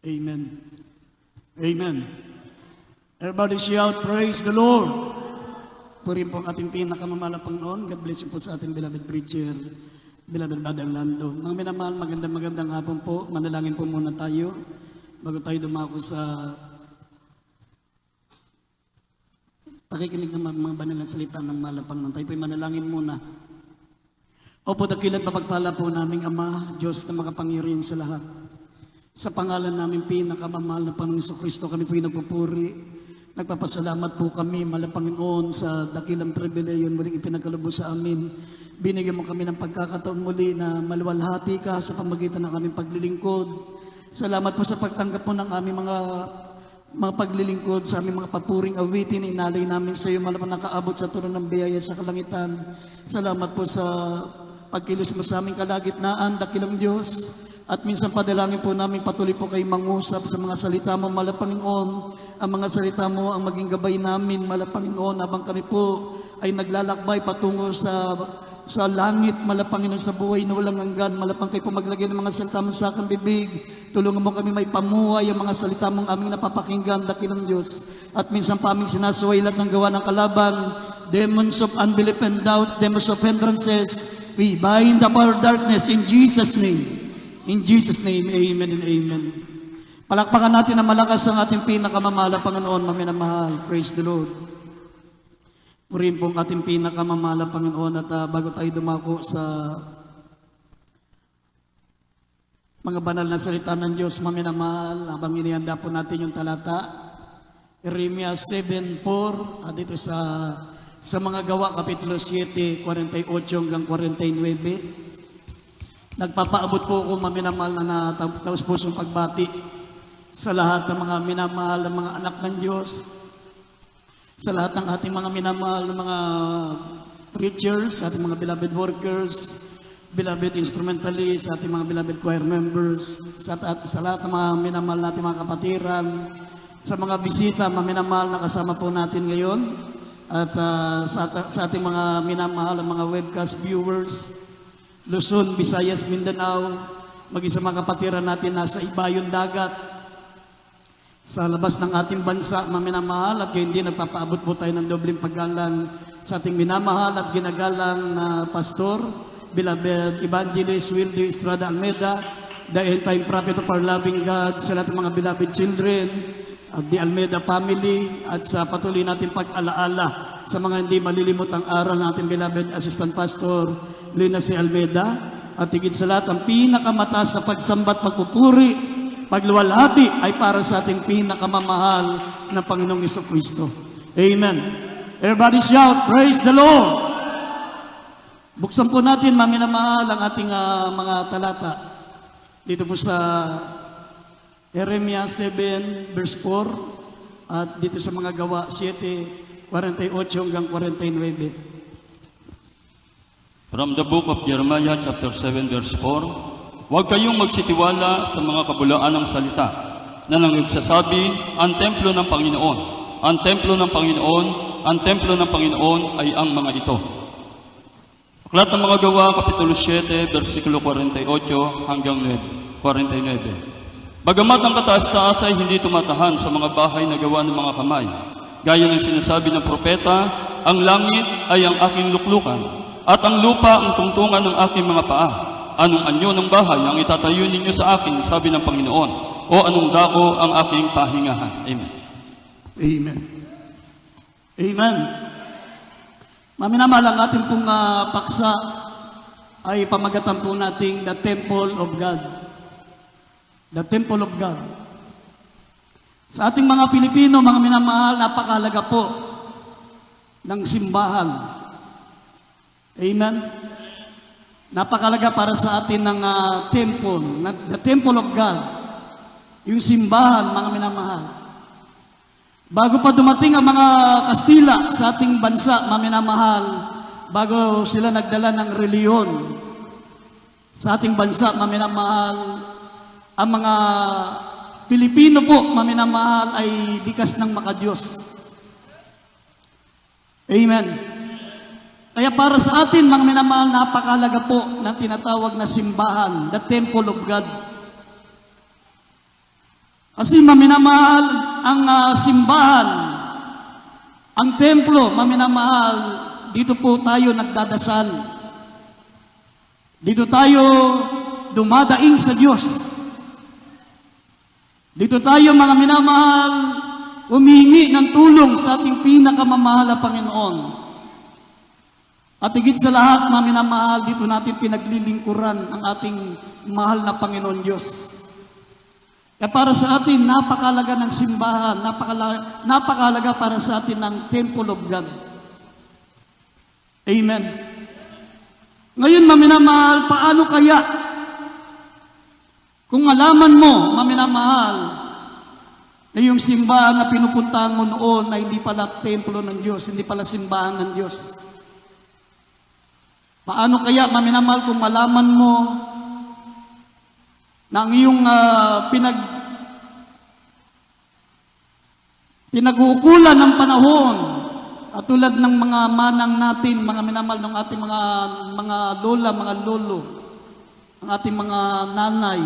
Amen. Amen. Everybody shout, praise the Lord. Purihin po ang ating pinakamamahal na Panginoon. God bless you po sa ating beloved preacher, beloved Brother Lando. Mga minamahal, magandang hapon po. Manalangin po muna tayo bago tayo dumako sa pakikinig ng mga banal na salita ng mahal na Panginoon. Tayo po'y manalangin muna. Opo, dakilat mapagpala po naming Ama, Diyos na makapangyarihan sa lahat. Sa pangalan namin pinakamamahal na Panginoong Jesucristo, kami po'y nagpupuri. Nagpapasalamat po kami, mahal na Panginoon, sa dakilang pribileyon muling ipinagkaloob sa amin. Binigyan mo kami ng pagkakataon muli na maluwalhati ka sa pamagitan ng aming paglilingkod. Salamat po sa pagtanggap mo ng aming mga paglilingkod, sa aming mga papuring awitin, inalay namin sa iyo, malamang nakaabot sa tulong ng biyaya sa kalangitan. Salamat po sa pagkilos mo sa aming kalagitnaan, dakilang Diyos. At minsan padalangin po namin patuloy po kayo mangusap sa mga salita mo, mahal na Panginoon. Ang mga salita mo ang maging gabay namin, mahal na Panginoon, habang kami po ay naglalakbay patungo sa langit, mahal na Panginoon, sa buhay na walang hanggan. Mahal na Panginoon, kayo po maglagay ng mga salita mo sa aking bibig. Tulungan mo kami may pamuhay ang mga salita mong aming napapakinggan, dakilang Diyos. At minsan pa aming sinasawailat ng gawa ng kalaban, demons of unbelief and doubts, demons of hindrances. We bind up our darkness in Jesus' name. In Jesus' name, amen and amen. Palakpakan natin na malakas ang ating pinakamamahal na Panginoon, maminamahal. Praise the Lord. Purihin po ang ating pinakamamahal na Panginoon. At bago tayo dumako sa mga banal na salita ng Diyos, maminamahal, habang inihanda po natin yung talata, Jeremiah 7:4, dito sa mga gawa, Kapitulo 7, 48 hanggang 49. Nagpapaabot po ako, maminamahal, na taos pusong pagbati sa lahat ng mga minamahal ng mga anak ng Diyos, sa lahat ng ating mga minamahal ng mga preachers, ating mga beloved workers, beloved instrumentalists, ating mga beloved choir members, sa lahat ng mga minamahal natin mga kapatiran, sa mga bisita, maminamahal na kasama po natin ngayon, at sa ating mga minamahal ng mga webcast viewers, Luzon, Visayas, Mindanao, maging sa mga kapatiran natin nasa ibayong dagat, sa labas ng ating bansa, maminamahal, at gayon din nagpapaabot po tayo ng dobleng paggalang sa ating minamahal at ginagalang na pastor, beloved evangelist Wildy Estrada Almeida, the end-time prophet of our loving God, sa lahat ng mga beloved children, at the Almeida family, at sa patuloy natin pag-alaala sa mga hindi malilimot ang aral ng ating beloved assistant pastor, Lina C. Almeida, at higit sa lahat, ang pinakamataas na pagsambat, pagpupuri, pagluwalhati ay para sa ating pinakamamahal na Panginoong Jesucristo. Amen. Everybody shout, praise the Lord! Buksan po natin, maminamahal, ang ating mga talata. Dito po sa Jeremiah 7, verse 4, at dito sa mga gawa 7, 48 hanggang 49. From the book of Jeremiah chapter 7 verse 4, huwag kayong magsitiwala sa mga kabulaan ng salita na nagsasabi, ang templo ng Panginoon, ang templo ng Panginoon, ang templo ng Panginoon ay ang mga ito. Aklat ng mga gawa, Kapitulo 7, versikulo 48 hanggang 49. Bagamat ang kataas-taas ay hindi tumatahan sa mga bahay na gawa ng mga kamay, gaya ng sinasabi ng propeta, ang langit ay ang aking luklukan, at ang lupa ang tungtungan ng aking mga paa. Anong anyo ng bahay ang itatayo ninyo sa akin, sabi ng Panginoon, o anong dako ang aking pahingahan. Amen. Amen. Amen. Maminamahal, ang ating pong paksa ay pamagatan po nating the temple of God. The temple of God. Sa ating mga Pilipino, mga minamahal, napakahalaga po ng simbahan. Amen? Napakalaga para sa atin ng temple, the temple of God, yung simbahan, mga minamahal. Bago pa dumating ang mga Kastila sa ating bansa, mga minamahal, bago sila nagdala ng reliyon sa ating bansa, mga minamahal, ang mga Pilipino po, mga minamahal, ay likas ng makadiyos. Amen. Kaya para sa atin, mga minamahal, napakahalaga po ng tinatawag na simbahan, the temple of God. Kasi maminamahal ang simbahan, ang templo, maminamahal, dito po tayo nagdadasal. Dito tayo dumadaing sa Diyos. Dito tayo mga minamahal, humingi ng tulong sa ating pinakamamahal na Panginoon. At higit sa lahat, mga minamahal, dito natin pinaglilingkuran ang ating mahal na Panginoon Diyos. Kaya para sa atin, napakalaga ng simbahan, napakalaga para sa atin ng Temple of God. Amen. Ngayon, mga minamahal, paano kaya kung alaman mo, mga minamahal, na yung simbahan na pinupuntahan mo noon na hindi pala templo ng Diyos, hindi pala simbahan ng Diyos? Paano kaya, maminamahal, kung malaman mo na ang iyong pinag-uukulan ng panahon, at tulad ng mga manang natin, mga minamahal ng ating mga lola, mga lolo, ang ating mga nanay,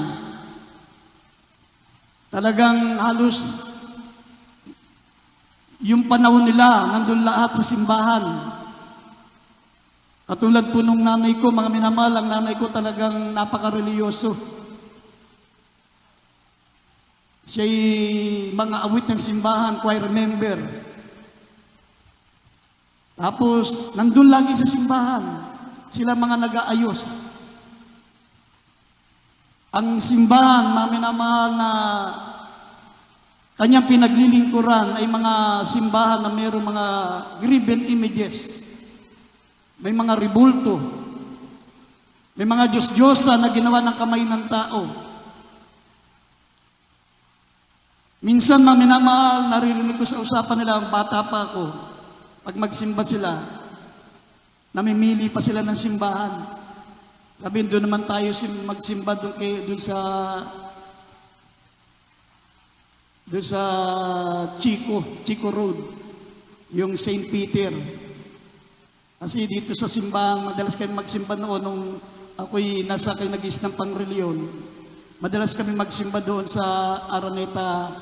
talagang halos yung panahon nila, nandun lahat sa simbahan. Katulad po nung nanay ko, mga minamahal, ang nanay ko talagang napaka-religyoso. Siya'y mga awit ng simbahan, choir member. Tapos, nandun lagi sa simbahan. Sila mga nag-aayos. Ang simbahan, mga minamahal, na kanyang pinaglilingkuran ay mga simbahan na mayroong mga graven images. May mga ribulto. May mga Diyos-Diyosa na ginawa ng kamay ng tao. Minsan, mga minamahal, naririnig ko sa usapan nila, ang bata pa ako, pag magsimba sila, namimili pa sila ng simbahan. Sabi, doon naman tayo magsimba doon sa Chico Road, yung St. Peter. Kasi dito sa simbahan, madalas kami magsimba noon nung ako'y nasa Kinagis ng Pangreliyon. Madalas kami magsimba doon sa Araneta,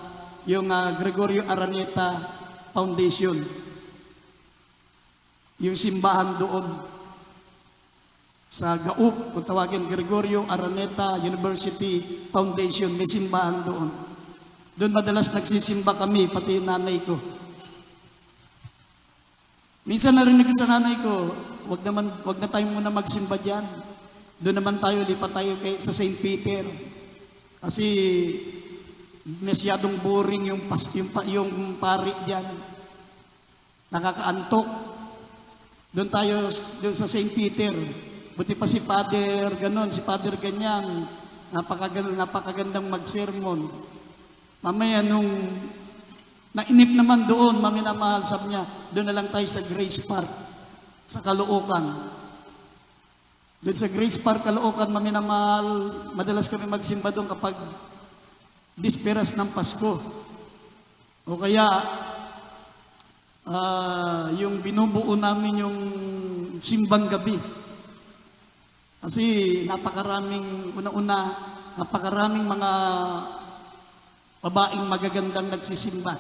yung Gregorio Araneta Foundation. Yung simbahan doon sa Gaup, kung tawagin, Gregorio Araneta University Foundation, may simbahan doon. Doon madalas nagsisimba kami, pati yung nanay ko. Minsan narinig ko sa nanay ko, wag na tayo muna magsimba dyan. Doon naman tayo, lipat tayo sa St. Peter. Kasi masyadong boring yung pari dyan. Nakakaantok. Doon sa St. Peter. Buti pa si Father ganon, si Father ganyan. Napakagandang mag-sermon. Mamaya nung nainip naman doon, maminamahal, sabi niya, doon na lang tayo sa Grace Park, sa Caloocan. Doon sa Grace Park, Caloocan, maminamahal, madalas kami magsimba doon kapag bisperas ng Pasko. O kaya, yung binubuo namin yung simbang gabi. Kasi napakaraming mga babaeng magagandang nagsisimba.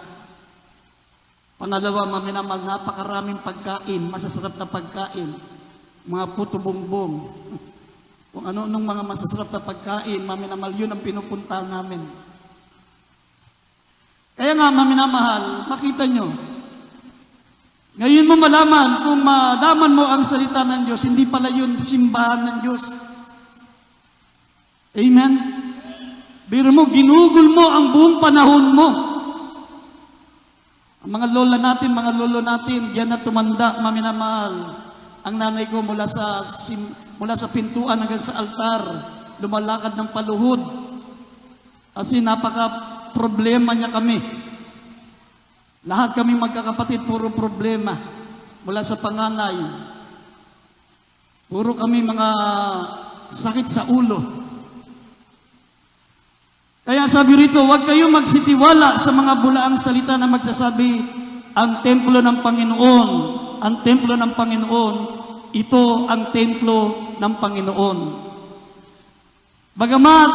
Pangalawa, maminamahal, napakaraming pagkain, masasarap na pagkain. Mga puto bongbong. Kung ano-anong mga masasarap na pagkain, maminamahal, yun ang pinupuntahan namin. Kaya nga, maminamahal, makita nyo, ngayon mo malaman, kung malaman mo ang salita ng Diyos, hindi pala yun simbahan ng Diyos. Amen? Biro mo, ginugol mo ang buong panahon mo. Ang mga lola natin, mga lolo natin, diyan na tumanda, maminamahal. Ang nanay ko mula sa pintuan hanggang sa altar, lumalakad ng paluhod. Kasi napaka-problema niya kami. Lahat kami magkakapatid, puro problema. Mula sa panganay. Puro kami mga sakit sa ulo. Kaya sabi rito, huwag kayong magsitiwala sa mga bulaang salita na magsasabi, ang templo ng Panginoon, ang templo ng Panginoon, ito ang templo ng Panginoon. Bagamat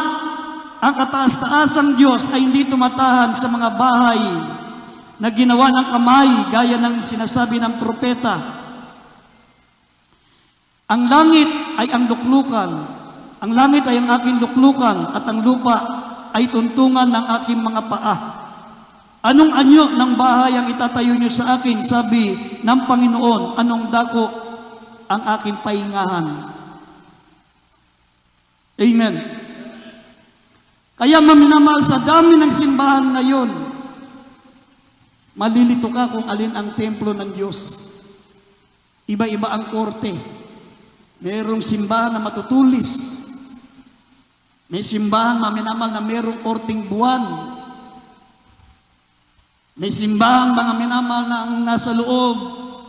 ang kataas-taasang Diyos ay hindi tumatahan sa mga bahay na ginawa ng kamay gaya ng sinasabi ng propeta. Ang langit ay ang luklukan. Ang langit ay ang aking luklukan at ang lupa ay tuntungan ng aking mga paa. Anong anyo ng bahay ang itatayo niyo sa akin? Sabi ng Panginoon, anong dako ang aking pahingahan? Amen. Kaya maminamahal, sa dami ng simbahan ngayon, malilito ka kung alin ang templo ng Diyos. Iba-iba ang korte. Mayroong simbahan na matutulis. May simbahan, maminamahal, na mayroong korting buwan. May simbahan, mga minamahal, na ang nasa loob,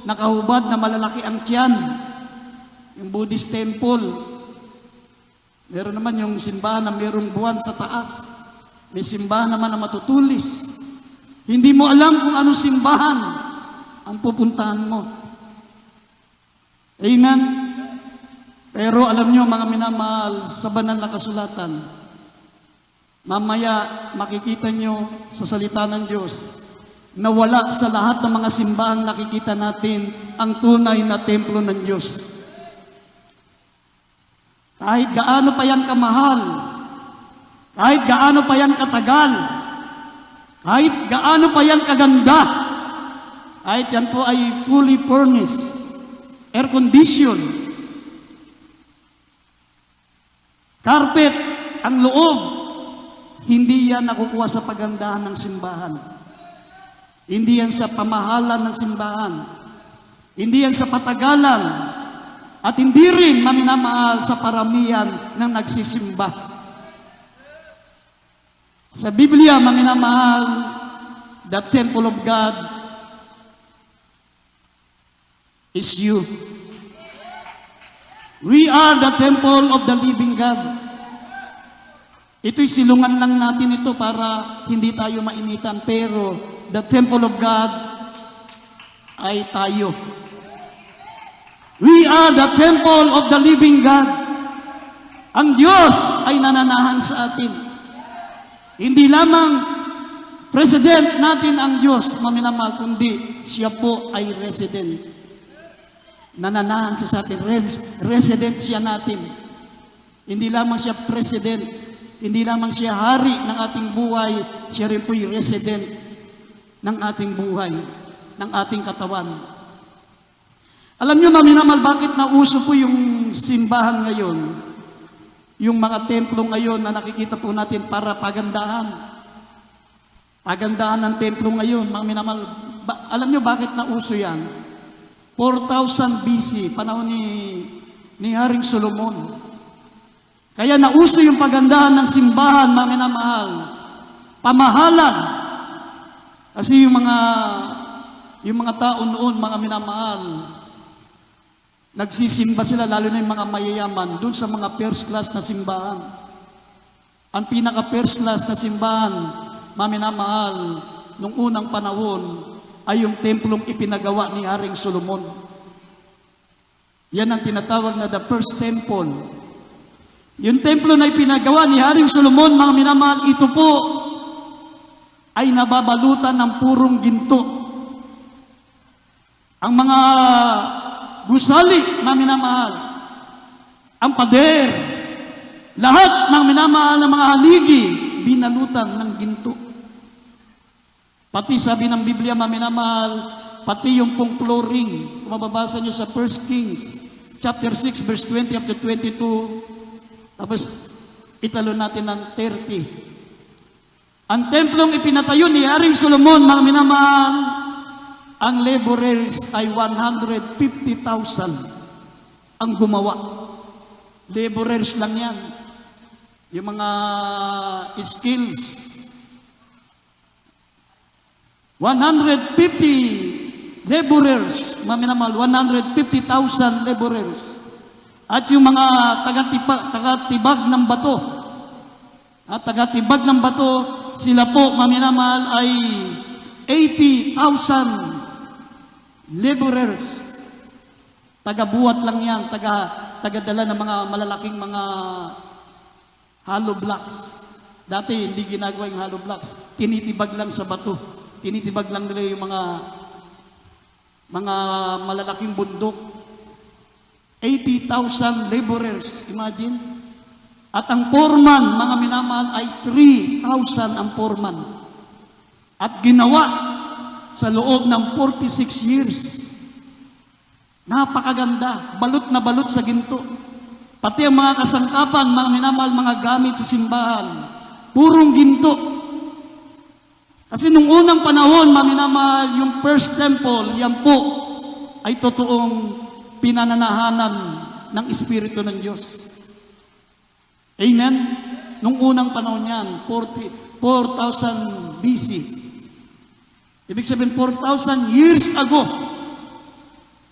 nakahubad na malalaki ang tiyan. Yung Buddhist temple. Meron naman yung simbahan na mayroong buwan sa taas. May simbahan naman na matutulis. Hindi mo alam kung anong simbahan ang pupuntahan mo. Amen? Pero alam nyo, mga minamahal, sa banal na kasulatan, mamaya makikita nyo sa salita ng Diyos na wala sa lahat ng mga simbahang nakikita natin ang tunay na templo ng Diyos. Kahit gaano pa yan kamahal, kahit gaano pa yan katagal, kahit gaano pa yan kaganda, kahit yan po ay fully furnished, air condition, carpet, ang loob, hindi yan nakukuha sa pagandahan ng simbahan. Hindi yan sa pamahalan ng simbahan. Hindi yan sa patagalan. At hindi rin maminamahal sa paramihan ng nagsisimba. Sa Biblia, maminamahal, the temple of God is you. We are the temple of the living God. Ito'y silungan lang natin ito para hindi tayo mainitan. Pero the temple of God ay tayo. We are the temple of the living God. Ang Diyos ay nananahan sa atin. Hindi lamang president natin ang Diyos, maminamahal, kundi siya po ay resident. Nananahan siya sa atin. Resident siya natin. Hindi lamang siya president. Hindi lamang siya hari ng ating buhay. Siya rin po'y resident ng ating buhay, ng ating katawan. Alam niyo, maminamahal, bakit nauso po yung simbahan ngayon? Yung mga templo ngayon na nakikita po natin para pagandahan. Pagandahan ng templo ngayon, maminamahal. Alam niyo bakit nauso yan? 4,000 BC, panahon ni Haring Solomon. Kaya nauso yung pagandahan ng simbahan, maminamahal. Pamahalan. Kasi yung mga tao noon, mga minamahal, nagsisimba sila, lalo na yung mga mayayaman, doon sa mga first class na simbahan. Ang pinaka first class na simbahan, maminamahal, nung unang panahon, ay yung templong ipinagawa ni Haring Solomon. Yan ang tinatawag na the first temple. Yung templo na ipinagawa ni Haring Solomon, mga minamahal, ito po ay nababalutan ng purong ginto. Ang mga gusali, mga minamahal, ang pader, lahat ng minamahal ng mga haligi, binalutan ng ginto. Pati sabi ng Biblia, mga minamahal, pati yung pong flooring, kung mababasa nyo sa 1 Kings, chapter 6, verse 20 up to 22, tapos italo natin ng 30. Ang templong ipinatayo ni Haring Solomon, mga minamahal, ang laborers ay 150,000 ang gumawa. Laborers lang yan. Yung mga skills. 150 laborers, maminamahal, 150,000 laborers. At yung mga tagatibag ng bato. At tagatibag ng bato, sila po, maminamahal, ay 80,000 laborers. Tagabuhat lang yan, tagadala ng mga malalaking mga hollow blocks. Dati hindi ginagawa yung hollow blocks, tinitibag lang sa bato. Tinitibag lang nila yung mga malalaking bundok. 80,000 laborers, imagine. At ang foreman, mga minamahal, ay 3,000 ang foreman. At ginawa sa loob ng 46 years. Napakaganda, balot na balot sa ginto. Pati ang mga kasangkapan, mga minamahal, mga gamit sa simbahan, purong ginto. Kasi nung unang panahon, mga minamahal, yung first temple, yan po, ay totoong pinananahanan ng Espiritu ng Diyos. Amen? Nung unang panahon yan, 4,000 BC. Ibig sabihin, 4,000 years ago,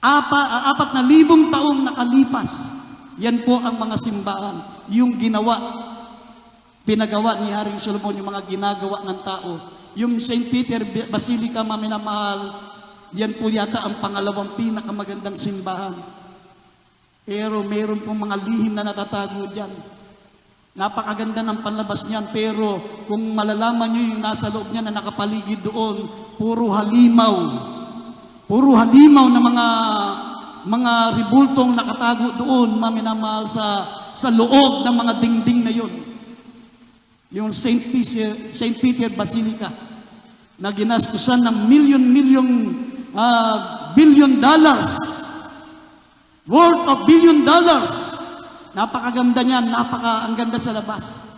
4,000 taong nakalipas, yan po ang mga simbahan, yung pinagawa ni Haring Solomon, yung mga ginagawa ng tao. Yung St. Peter Basilica, maminamahal, yan po yata ang pangalawang pinakamagandang simbahan. Pero mayroon pong mga lihim na natatago dyan. Napakaganda ng panlabas niyan, pero kung malalaman nyo yung nasa loob niya na nakapaligid doon, puro halimaw. Puro halimaw na mga ribultong nakatago doon, maminamahal, sa loob ng mga dingding na yun. Yung St. Peter Basilica, na ginastusan ng billion dollars, worth of $1 billion. Napakaganda niyan, ang ganda sa labas.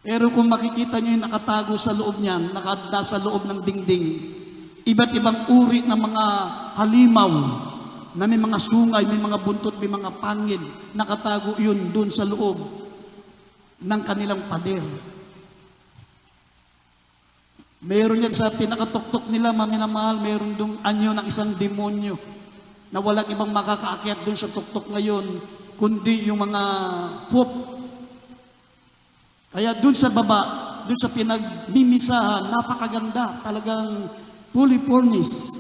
Pero kung makikita niyo yung nakatago sa loob niyan, nasa loob ng dingding, iba't ibang uri ng mga halimaw, na may mga sungay, may mga buntot, may mga pangil, nakatago yun doon sa loob ng kanilang pader. Meron yan sa pinakatuktok nila, maminamahal, meron doon anyo ng isang demonyo na walang ibang makakaakyat doon sa tuktok ngayon, kundi yung mga poop. Kaya doon sa baba, doon sa pinagmimisahan, napakaganda, talagang fully furnished,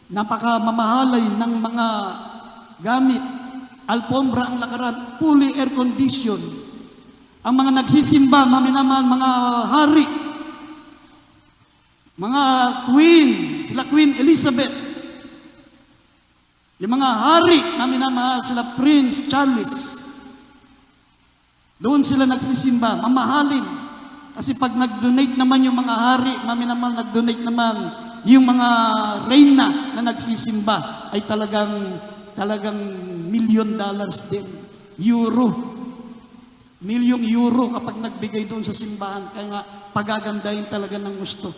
napakamamahalay ng mga gamit, alpombra ang lakaran, fully air condition. Ang mga nagsisimba, maminamahal, mga hari, mga queen, sila Queen Elizabeth, yung mga hari, maminamahal, sila Prince Charles, doon sila nagsisimba, mamahalin. Kasi pag nag-donate naman yung mga hari, maminamahal, nag-donate naman yung mga reyna na nagsisimba, ay talagang $1 million din. Milyong euro kapag nagbigay doon sa simbahan. Kaya nga, pagagandahin talaga ng gusto.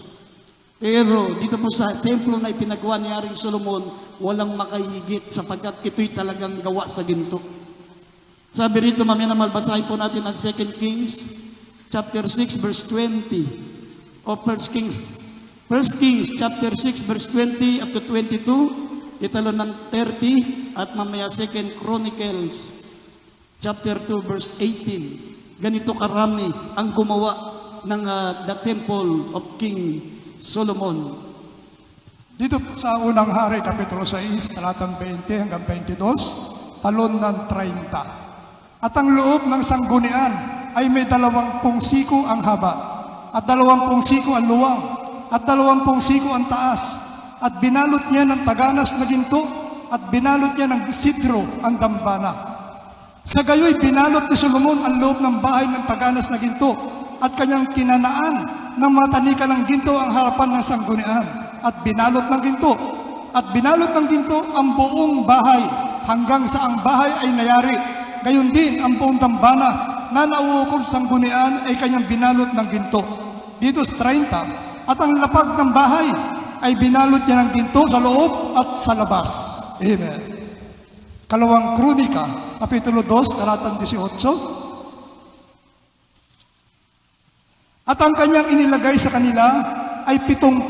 Pero dito po sa templo na ipinagawa ni Haring Solomon, walang makahigit sapagkat ito'y talagang gawa sa ginto. Sabi rito, maminamahal, basahin po natin ang 2 Kings chapter 6 verse 20 o 1 Kings chapter 6 verse 20 up to 22, italo ng 30, at mamaya 2 Chronicles chapter 2 verse 18. Ganito karami ang gumawa ng the temple of King Solomon. Dito sa unang hari, kapitulo 6, talatang 20 hanggang 22, talon ng 30. At ang loob ng sanggunian ay may 20 siko ang haba, at 20 siko ang luwang, at 20 siko ang taas, at binalot niya ng taganas na ginto, at binalot niya ng sidro ang dambana. Sa gayoy, binalot ni Solomon ang loob ng bahay ng taganas na ginto, at kanyang kinanaan ng mga tanika ng ginto ang harapan ng sanggunian, at binalot ng ginto. At binalot ng ginto ang buong bahay, hanggang sa ang bahay ay nayari. Gayon din ang buong dambana na nauukol sa sanggunian ay kanyang binalot ng ginto. Dito sa 30, at ang lapag ng bahay ay binalot niya ng ginto sa loob at sa labas. Amen. Kalawang Kronika, kapitulo 2, talatang 18. At ang kanyang inilagay sa kanila ay 70,000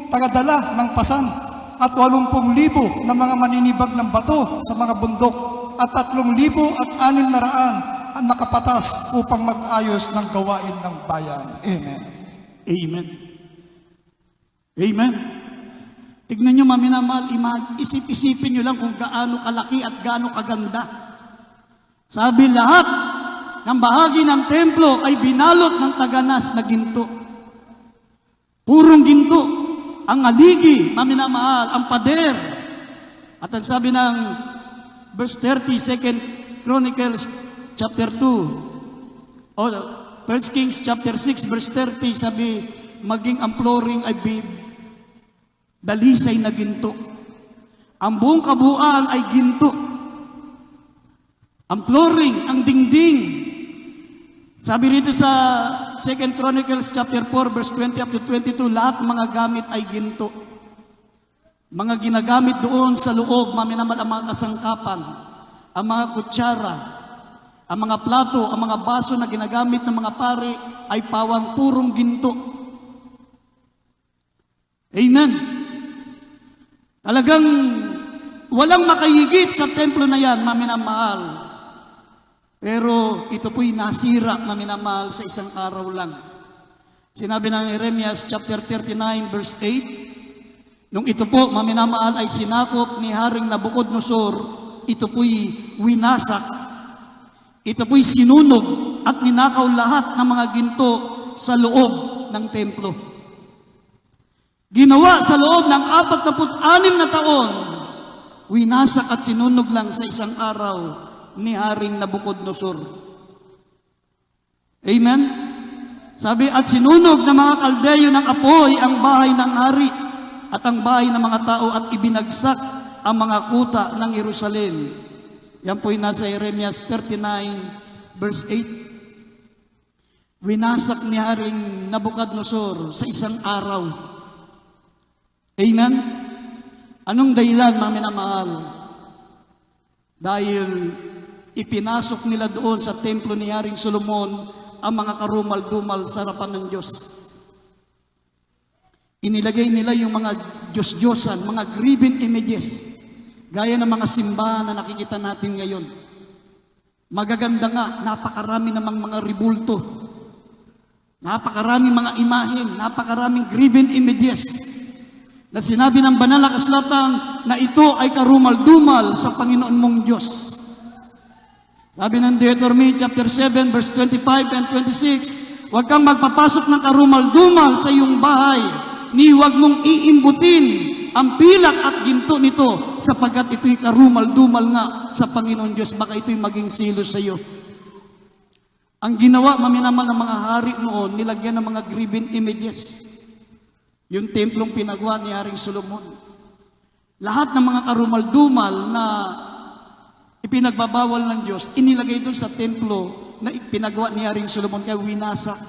tagadala ng pasan, at 80,000 na mga maninibag ng bato sa mga bundok, at 3,600 ang nakapatas upang mag-ayos ng gawain ng bayan. Amen. Amen. Amen. Tignan nyo, maminamahal, isip-isipin nyo lang kung gaano kalaki at gaano kaganda. Sabi, lahat ng bahagi ng templo ay binalot ng taganas na ginto. Purong ginto. Ang aligi, maminamahal, ang pader. At ang sabi ng verse 30, 2 Chronicles chapter 2, o 1 Kings chapter 6, verse 30, sabi, maging ang flooring ay dalisay na ginto. Ang buong kabuuan ay ginto. Ang flooring, ang dingding. Sabi rito sa 2 Chronicles chapter 4, verse 20 up to 22, lahat mga gamit ay ginto. Mga ginagamit doon sa loob, maminamal ang mga kasangkapan, ang mga kutsara, ang mga plato, ang mga baso na ginagamit ng mga pari ay pawang purong ginto. Amen. Talagang walang makahigit sa templo na yan, maminamahal. Pero ito po'y nasira, maminamahal, sa isang araw lang. Sinabi ng Jeremias chapter 39, verse 8, nung ito po, maminamahal, ay sinakop ni Haring Nabucodonosor, ito po'y winasak, ito po'y sinunog at ninakaw lahat ng mga ginto sa loob ng templo. Ginawa sa loob ng 46 na taon, winasak at sinunog lang sa isang araw ni Haring Nabucodonosor. Amen? Sabi, at sinunog ng mga kaldeyo ng apoy ang bahay ng hari at ang bahay ng mga tao at ibinagsak ang mga kuta ng Jerusalem. Yan po'y nasa Jeremias 39, verse 8. Winasak ni Haring Nabucodonosor sa isang araw. Amen? Anong dahilan, maminamahal? Dahil ipinasok nila doon sa templo ni Haring Solomon ang mga karumal-dumal sa harapan ng Diyos. Inilagay nila yung mga Diyos-Diyosan, mga graven images, gaya ng mga simbahan na nakikita natin ngayon. Magaganda nga, napakarami namang mga ribulto, napakaraming mga imahen, napakaraming graven images, na sinabi ng banal na kasulatan na ito ay karumal-dumal sa Panginoon mong Diyos. Sabi ng Deuteronomy chapter 7, verse 25 and 26, huwag kang magpapasok ng karumal-dumal sa iyong bahay, ni huwag mong iimbutin ang pilak at ginto nito, sapagkat ito'y karumal-dumal nga sa Panginoon Diyos, baka ito'y maging silos sa iyo. Ang ginawa, maminamal ng mga hari noon, nilagyan ng mga graven images. Yung templong pinagawa ni Haring Solomon. Lahat ng mga karumal-dumal na ipinagbabawal ng Diyos, inilagay doon sa templo na pinagawa ni Haring Solomon, kaya winasak.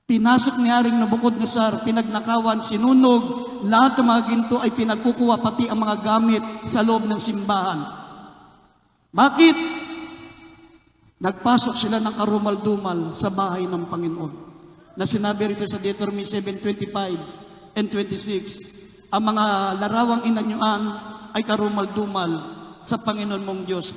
Pinasok ni Haring Nabucodonosor, pinagnakawan, sinunog, lahat ng mga ginto ay pinagkukuha, pati ang mga gamit sa loob ng simbahan. Bakit? Nagpasok sila ng karumal-dumal sa bahay ng Panginoon. Na sinabi rito sa Deuteronomy 7:25 and 26, ang mga larawang inanyuan ay karumal-dumal sa Panginoon mong Diyos.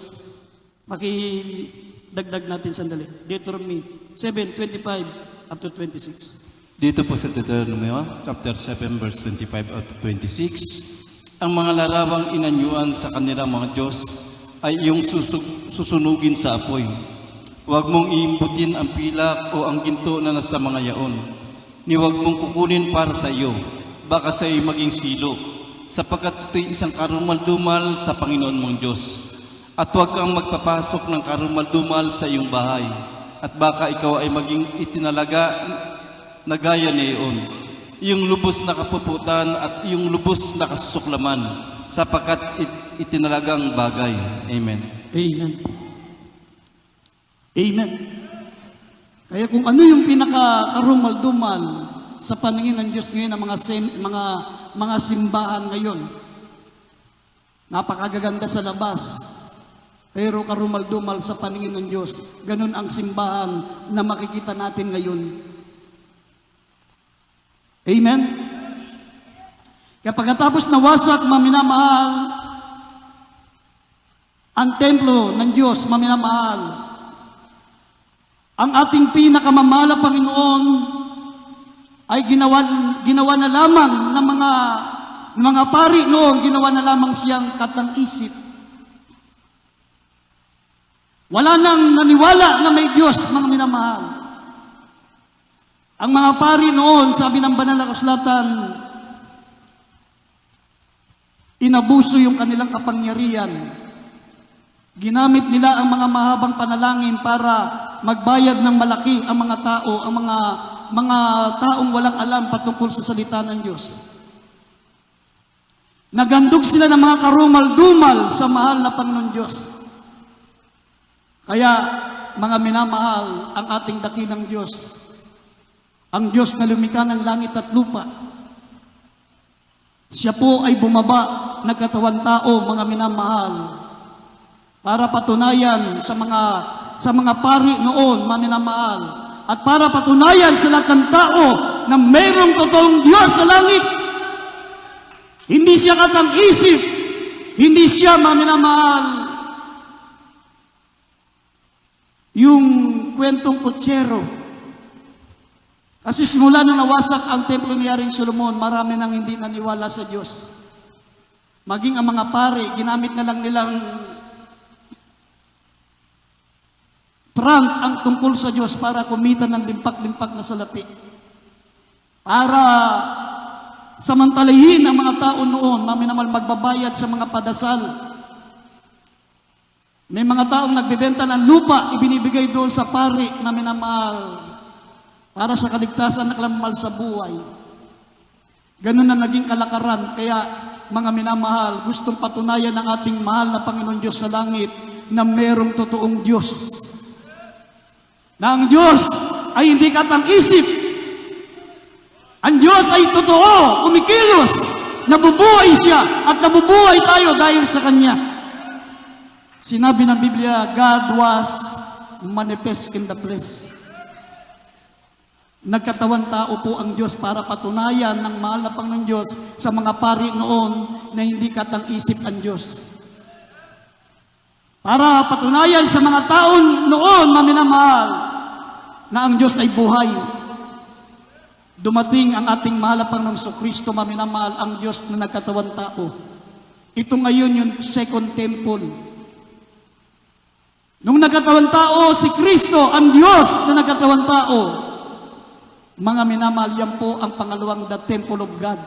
Makidagdag natin sandali. Deuteronomy 7:25 up to 26. Dito po sa Deuteronomy chapter 7 verse 25 up to 26, ang mga larawang inanyuan sa kanilang mga Diyos ay iyong susunugin sa apoy. Huwag mong iimbutin ang pilak o ang ginto na nasa mga yaon. Ni huwag mong kukunin para sa iyo, baka sa iyo maging silo, sapagkat ito'y isang karumal-dumal sa Panginoon mong Diyos. At huwag kang magpapasok ng karumal-dumal sa iyong bahay, at baka ikaw ay maging itinalaga na gaya niyon, iyong lubos na kapuputan at iyong lubos na kasusuklaman, sapagkat itinalagang bagay. Amen. Amen. Amen. Kaya kung ano yung pinaka-karumal-dumal sa paningin ng Diyos ngayon, ang mga simbahan ngayon, napakagaganda sa labas, pero karumal-dumal sa paningin ng Diyos. Ganun ang simbahan na makikita natin ngayon. Amen? Kaya pagkatapos nawasak, maminamahal, ang templo ng Diyos, maminamahal, ang ating pinakamamahal na Panginoon ay ginawa na lamang ng mga pari noon, ginawa na lamang siyang katang-isip. Wala nang naniwala na may Diyos, mga minamahal. Ang mga pari noon, sabi ng banal na kasulatan, inabuso yung kanilang kapangyarihan. Ginamit nila ang mga mahabang panalangin para magbayad ng malaki ang mga tao, ang mga taong walang alam patungkol sa salita ng Diyos. Nagandog sila ng mga karumal-dumal sa mahal na Panginoon Diyos. Kaya, mga minamahal, ang ating dakilang Diyos, ang Diyos na lumikha ng langit at lupa, siya po ay bumaba, nagkatawan tao, mga minamahal, para patunayan sa mga pari noon, mga minamahal, at para patunayan sa lahat ng tao na mayroong totoong Diyos sa langit. Hindi siya katang-isip, hindi siya, mga minamahal, yung kwentong kutsero. Kasi simula nung nawasak ang templo ni Haring Solomon, marami nang hindi naniwala sa Diyos. Maging ang mga pari, ginamit na lang nilang front ang tungkol sa Diyos para kumita ng limpak-limpak na salapi. Para samantalahin ang mga tao noon, naman magbabayad sa mga padasal. May mga taong nagbebenta ng lupa, ibinibigay doon sa pari na minamahal para sa kaligtasan na kalamahal sa buhay. Ganun na naging kalakaran. Kaya mga minamahal, gustong patunayan ng ating mahal na Panginoon Diyos sa langit na mayroong totoong Diyos. Na ang Diyos ay hindi katang-isip. Ang Diyos ay totoo, kumikilos, nabubuhay siya at nabubuhay tayo dahil sa Kanya. Sinabi ng Biblia, God was manifest in the flesh. Nagkatawan tao po ang Diyos para patunayan ng mahal na Panginoon Diyos sa mga pari noon na hindi katang-isip ang Diyos. Para patunayan sa mga taon noon, maminamahal, na ang Diyos ay buhay. Dumating ang ating mahal na Panginoong Kristo, maminamahal, ang Diyos na nagkatawan tao. Ito ngayon yung second temple. Nung nagkatawan tao, si Kristo, ang Diyos na nagkatawan tao, mga minamahal, yan po ang pangalawang, the temple of God.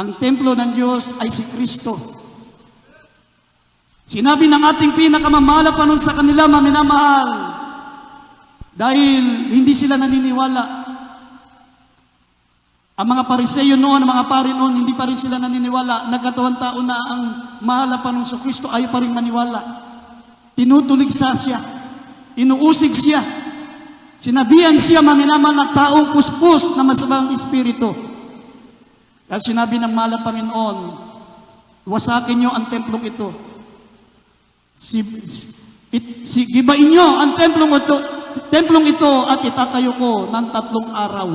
Ang templo ng Diyos ay si Kristo. Sinabi ng ating pinakamamahal pa nun sa kanila, mga minamahal, dahil hindi sila naniniwala. Ang mga Pariseyo noon, ang mga pari noon, hindi pa rin sila naniniwala. Nagkatawan tao na ang mahal pa nun sa Kristo, ayaw pa rin maniwala. Tinutuligsa siya. Inuusig siya. Sinabihan siya, maminamahal, na taong puspos na masamang espiritu. Kaya sinabi ng mahal na Panginoon, wasakin niyo ang templong ito. Gibain niyo ang templong ito at itatayo ko ng 3 araw.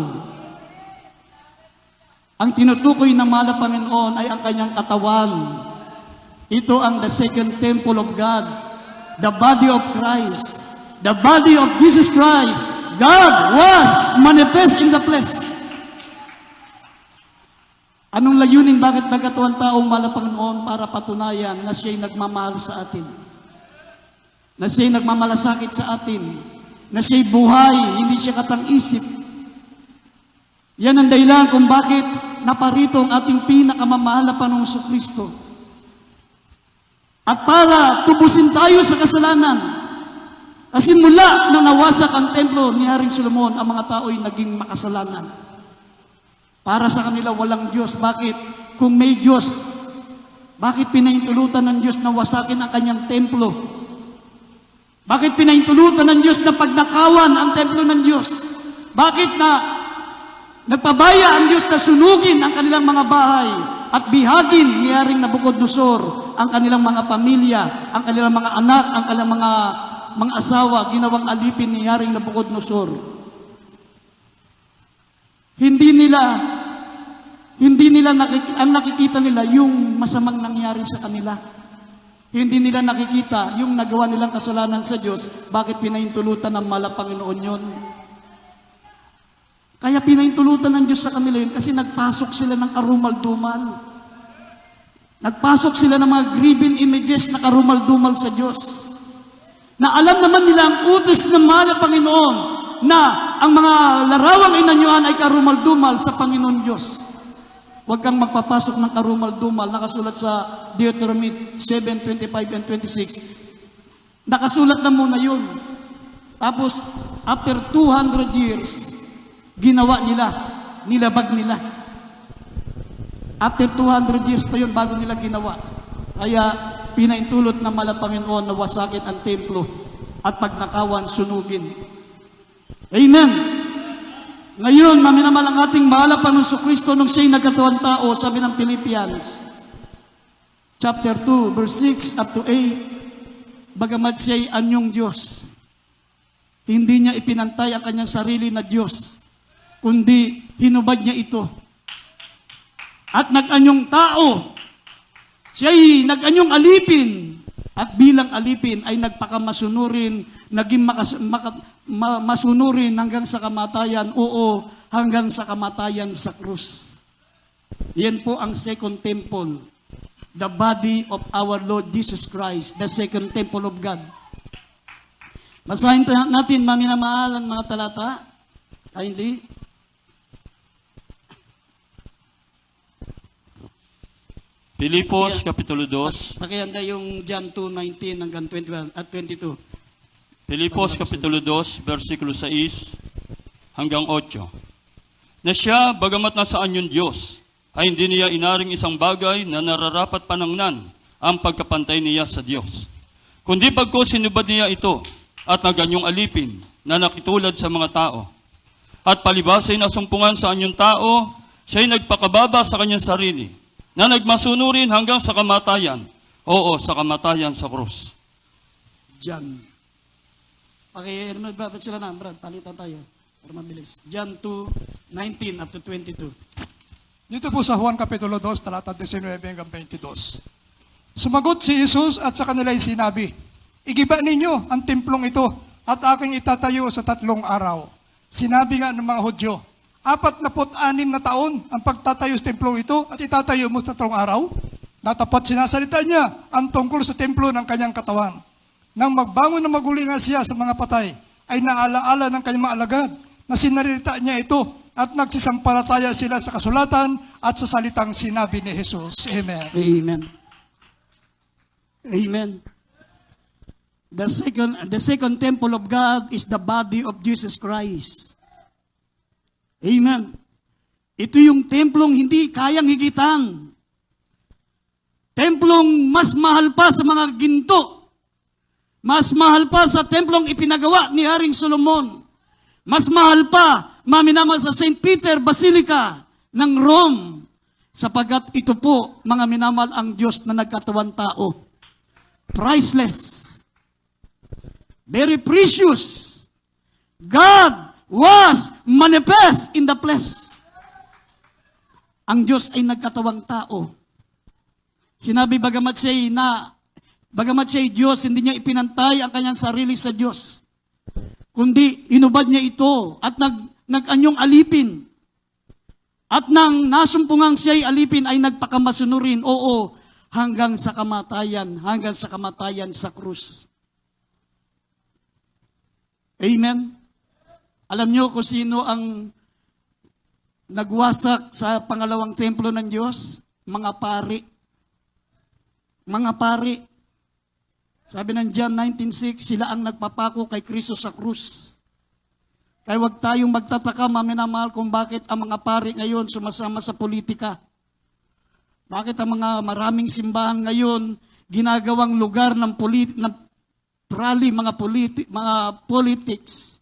Ang tinutukoy ng mahal na Panginoon ay ang kanyang katawan. Ito ang the second temple of God, the body of Christ, the body of Jesus Christ. God was manifest in the flesh. Anong layunin? Bakit nagkatawan taong mahal na Panginoon? Para patunayan na siya'y nagmamahal sa atin, na siya'y nagmamalasakit sa atin, na siya'y buhay, hindi siya katang-isip. Yan ang dahilan kung bakit naparito ang ating pinakamamahal na Panginoong Kristo. At para tubusin tayo sa kasalanan. Kasi mula nang nawasak ang templo ni Haring Solomon, ang mga tao ay naging makasalanan. Para sa kanila walang Diyos. Bakit? Kung may Diyos, bakit pinahintulutan ng Diyos na wasakin ang kanyang templo? Bakit pinahintulutan ng Diyos na pagnakawan ang templo ng Diyos? Bakit na nagpabaya ang Diyos na sunugin ang kanilang mga bahay at bihagin ni Haring Nabucodonosor ang kanilang mga pamilya, ang kanilang mga anak, ang kanilang mga asawa, ginawang alipin ni Haring Nabucodonosor. Hindi nila nakikita nila yung masamang nangyari sa kanila. Hindi nila nakikita yung nagawa nilang kasalanan sa Diyos. Bakit pinahintulutan ng mahal na Panginoon yun? Kaya pinahintulutan ng Diyos sa kanila yun kasi nagpasok sila ng karumal-dumal. Nagpasok sila ng mga graven images na karumal-dumal sa Diyos. Na alam naman nila ang utos ng mahal na Panginoon na ang mga larawang inanyuan ay karumal-dumal sa Panginoon Diyos. Huwag kang magpapasok ng karumal-dumal. Nakasulat sa Deuteronomy 7:25 and 26. Nakasulat na muna yun. Tapos, after 200 years, ginawa nila, nilabag nila. After 200 years pa yun, bago nila ginawa. Kaya, pinaintulot ng mahal na Panginoon na wasakin ang templo at pagnakawan, sunugin. Amen! Ngayon, maminamal ang ating mahal na Panginoon Kristo nung siya'y nagkatawang tao, sabi ng Philippians, chapter 2, verse 6 up to 8, bagamat siya'y anyong Diyos, hindi niya ipinantay ang kanyang sarili na Diyos, kundi hinubad niya ito. At nag-anyong tao, siya'y nag-anyong alipin, at bilang alipin ay nagpakamasunurin, naging masunurin hanggang sa kamatayan, oo, hanggang sa kamatayan sa krus. Yan po ang second temple, the body of our Lord Jesus Christ, the second temple of God. Basahin natin, maminamahal ang mga talata. Ay, hindi. Filipos, Kapitulo 2. Pakihanda yung John 2:19 hanggang 21 at 22. Filipos, Kapitulo 2, versikulo 6 hanggang 8. Na siya, bagamat nasaan yung Diyos, ay hindi niya inaring isang bagay na nararapat panangnan ang pagkapantay niya sa Diyos. Kundi bagko sinubad niya ito at naganyong alipin na nakitulad sa mga tao. At palibasay na sumpungan sa anyong tao, siya'y nagpakababa sa kanyang sarili, na nagmasunurin hanggang sa kamatayan. Oo, sa kamatayan sa krus. John. Brad, sila na, Brad, palitan tayo. Para mabilis. John 2:19 up to 22. Dito po sa Juan Kapitulo 2, talata 19 hanggang 22. Sumagot si Jesus at sa kanila'y sinabi, igiba ninyo ang templong ito at aking itatayo sa 3 araw. Sinabi nga ng mga Hudyo, 46 na taon ang pagtatayo sa templo ito at itatayo mo sa 3 araw? Natapat sinasalita niya ang tungkol sa templo ng kanyang katawan. Nang magbangon na maguli nga siya sa mga patay, ay naalaala ng kanyang mga alagad na sinarita niya ito at nagsisampalataya sila sa kasulatan at sa salitang sinabi ni Jesus. Amen. Amen. Amen. The second temple of God is the body of Jesus Christ. Amen. Ito yung templong hindi kayang higitan. Templong mas mahal pa sa mga ginto. Mas mahal pa sa templong ipinagawa ni Haring Solomon. Mas mahal pa, maminamahal sa St. Peter Basilica ng Rome. Sapagkat ito po, mga minamahal, ang Diyos na nagkatawang tao. Priceless. Very precious. God was manifest in the flesh. Ang Diyos ay nagkatawang tao. Sinabi, bagamat siya'y Diyos, hindi niya ipinantay ang kanyang sarili sa Diyos. Kundi, hinubad niya ito at nag-anyong alipin. At nang nasumpungang siya'y alipin ay nagpakamasunurin, oo, hanggang sa kamatayan sa krus. Amen? Alam niyo kung sino ang nagwasak sa pangalawang templo ng Diyos? Mga pari. Mga pari. Sabi ng John 19:6, sila ang nagpapako kay Kristo sa krus. Kaya huwag tayong magtataka, maminamahal, kung bakit ang mga pari ngayon sumasama sa politika. Bakit ang mga maraming simbahan ngayon ginagawang lugar ng rally, mga politics.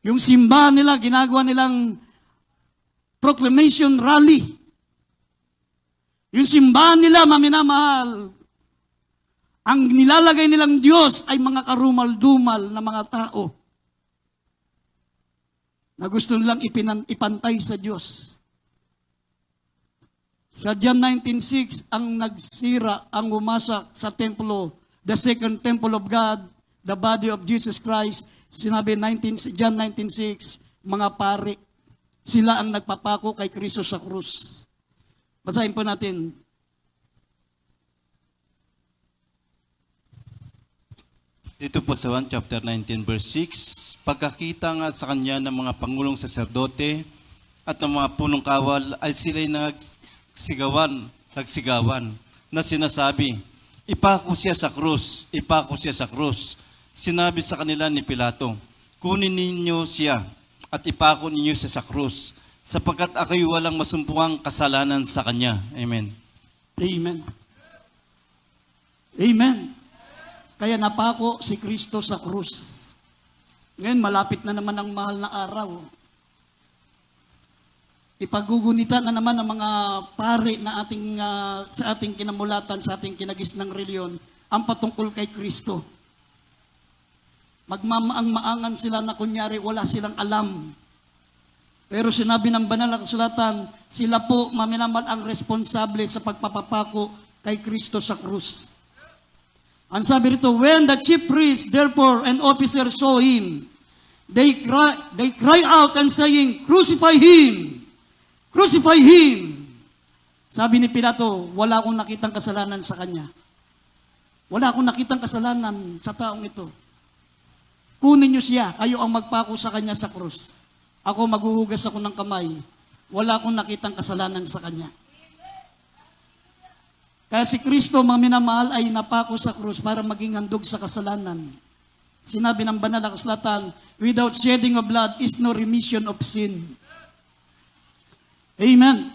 Yung simbahan nila, ginagawa nilang proclamation rally. Yung simbahan nila, maminamahal, ang nilalagay nilang Diyos ay mga karumal-dumal na mga tao na gusto nilang ipantay sa Diyos. Sa John 19:6, ang nagsira, ang umasak sa templo, the second temple of God, the body of Jesus Christ. Sinabi John 19:6, mga pari, sila ang nagpapako kay Kristo sa krus. Basahin po natin. Dito po sa 1 chapter 19 verse 6, pagkakita nga sa kanya ng mga pangulong saserdote at ng mga punong kawal ay sila'y nagsigawan na sinasabi, ipako siya sa krus, ipako siya sa krus. Sinabi sa kanila ni Pilato, kunin ninyo siya at ipako ninyo siya sa krus, sapagkat ako'y walang masumpungang kasalanan sa kanya. Amen. Amen. Amen. Kaya napako si Kristo sa krus. Ngayon, malapit na naman ang mahal na araw. Ipagugunita na naman ang mga pari na sa ating kinamulatan, sa ating kinagisnang reliyon, ang patungkol kay Kristo. Magmamaang-maangan sila na kunyari wala silang alam. Pero sinabi ng banal na kasulatan, sila po maminamal ang responsable sa pagpapapako kay Kristo sa krus. Ang sabi rito, when the chief priest, therefore, and officers saw him, they cry out and saying, crucify him! Crucify him! Sabi ni Pilato, wala akong nakitang kasalanan sa kanya. Wala akong nakitang kasalanan sa taong ito. Kunin niyo siya, kayo ang magpako sa kanya sa krus. Ako maghuhugas ako ng kamay. Wala akong nakitang kasalanan sa kanya. Kaya si Kristo, mga minamahal, ay napako sa krus para maging handog sa kasalanan. Sinabi ng banal na kasulatan, without shedding of blood is no remission of sin. Amen.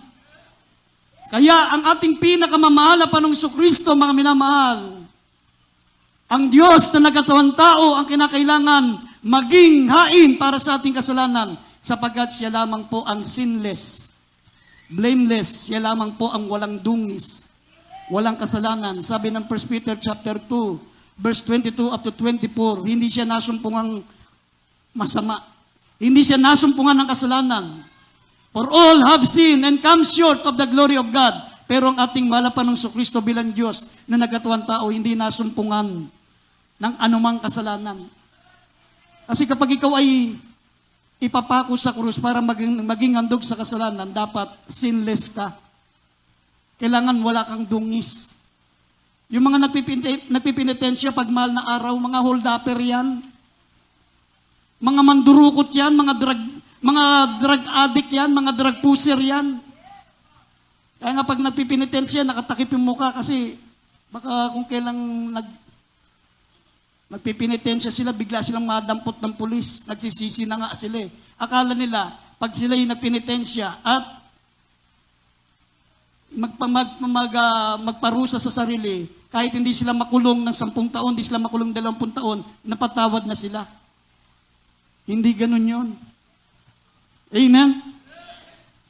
Kaya ang ating pinakamamahal na Panginoong Kristo, mga minamahal, ang Diyos na nagkatawang tao ang kinakailangan maging hain para sa ating kasalanan, sapagkat siya lamang po ang sinless, blameless, siya lamang po ang walang dungis, walang kasalanan. Sabi ng 1 Peter chapter 2, verse 22 up to 24, hindi siya nasumpungang masama. Hindi siya nasumpungan ng kasalanan. For all have sinned and come short of the glory of God. Pero ang ating mahal na Panginoong Kristo bilang Diyos na nagkatawang tao, hindi nasumpungan ng anumang kasalanan. Kasi kapag ikaw ay ipapako sa krus para maging handog sa kasalanan, dapat sinless ka. Kailangan wala kang dungis. Yung mga nagpipinitensya pag mahal na araw, mga hold-upper yan. Mga mandurukot yan, mga drug addict yan, mga drug pusher yan. Kaya nga pag nagpipinitensya, nakatakip yung mukha kasi baka kung kailang nagpipinitensya sila, bigla silang madampot ng pulis. Nagsisisi na nga sila eh. Akala nila, pag sila yung nagpinitensya at magparusa sa sarili, kahit hindi sila makulong ng 10 taon, hindi sila makulong 20 taon, napatawad na sila. Hindi ganun yun. Amen?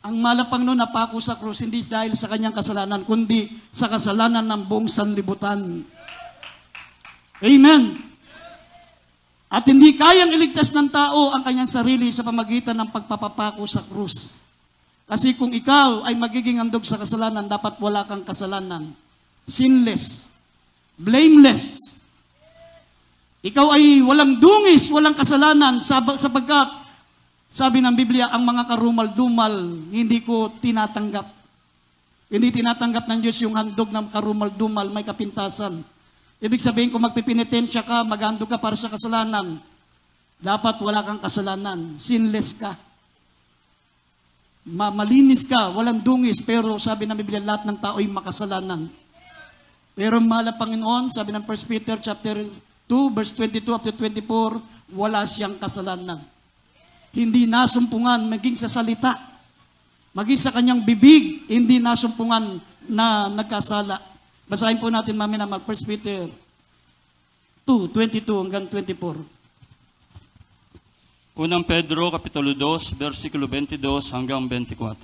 Ang malapang nun napako sa krus, hindi dahil sa kanyang kasalanan, kundi sa kasalanan ng buong sanlibutan. Amen? At hindi kayang iligtas ng tao ang kanyang sarili sa pamagitan ng pagpapapako sa krus. Kasi kung ikaw ay magiging handog sa kasalanan, dapat wala kang kasalanan. Sinless. Blameless. Ikaw ay walang dungis, walang kasalanan, sapagkat, sabi ng Biblia, ang mga karumal-dumal, hindi ko tinatanggap. Hindi tinatanggap ng Diyos yung handog ng karumal-dumal, may kapintasan. Ibig sabihin, kung magpipinitensya ka, maghandog ka para sa kasalanan, dapat wala kang kasalanan. Sinless ka. Malinis ka, walang dungis, pero sabi ng Biblia, lahat ng tao ay makasalanan. Pero mahal na Panginoon, sabi ng 1 Peter chapter 2, verse 22 up to 24, wala siyang kasalanan. Hindi nasumpungan, maging sa salita, maging sa kanyang bibig, hindi nasumpungan na nagkasala. Basahin po natin maminamal, 1 Peter 2, 22 hanggang 24. Unang Pedro, Kapitulo 2, versikulo 22 hanggang 24.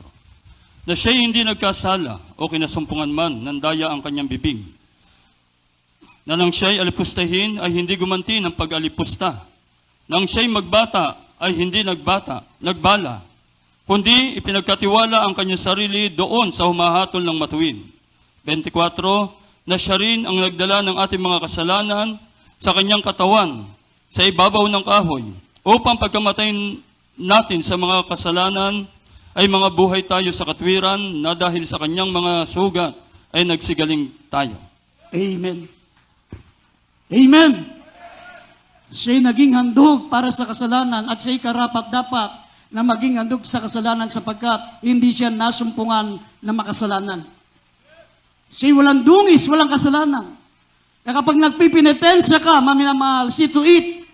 Na siya'y hindi nagkasala o kinasumpungan man ng daya ang kanyang bibig. Na nang siya'y alipustahin ay hindi gumanti ng pag-alipusta. Nang siya'y magbata ay hindi nagbala, kundi ipinagkatiwala ang kanyang sarili doon sa humahatol ng matuwid. 24, na siya rin ang nagdala ng ating mga kasalanan sa kanyang katawan, sa ibabaw ng kahoy, upang pagkamatay natin sa mga kasalanan, ay mga buhay tayo sa katwiran na dahil sa kanyang mga sugat ay nagsigaling tayo. Amen. Amen. Siya'y naging handog para sa kasalanan at siya'y karapat-dapat na maging handog sa kasalanan sapagkat hindi siya nasumpungan na makasalanan. Siya'y walang dungis, walang kasalanan. Kaya kapag nagpipinitensya ka, maminamahal, see to it,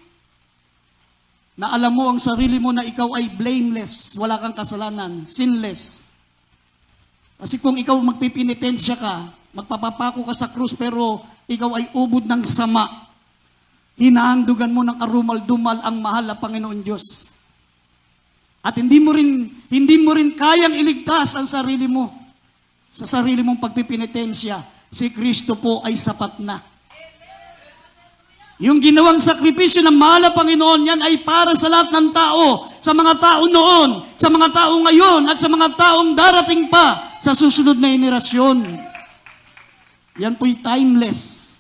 na alam mo ang sarili mo na ikaw ay blameless, wala kang kasalanan, sinless. Kasi kung ikaw magpipinitensya ka, magpapapako ka sa krus, pero ikaw ay ubod ng sama, hinahandugan mo ng karumal-dumal ang mahal na Panginoon Diyos. At hindi mo rin kayang iligtas ang sarili mo sa sarili mong pagpipinitensya. Si Kristo po ay sapat na. Yung ginawang sakripisyo ng mahal na Panginoon, yan ay para sa lahat ng tao, sa mga tao noon, sa mga tao ngayon, at sa mga taong darating pa sa susunod na henerasyon. Yan po'y timeless.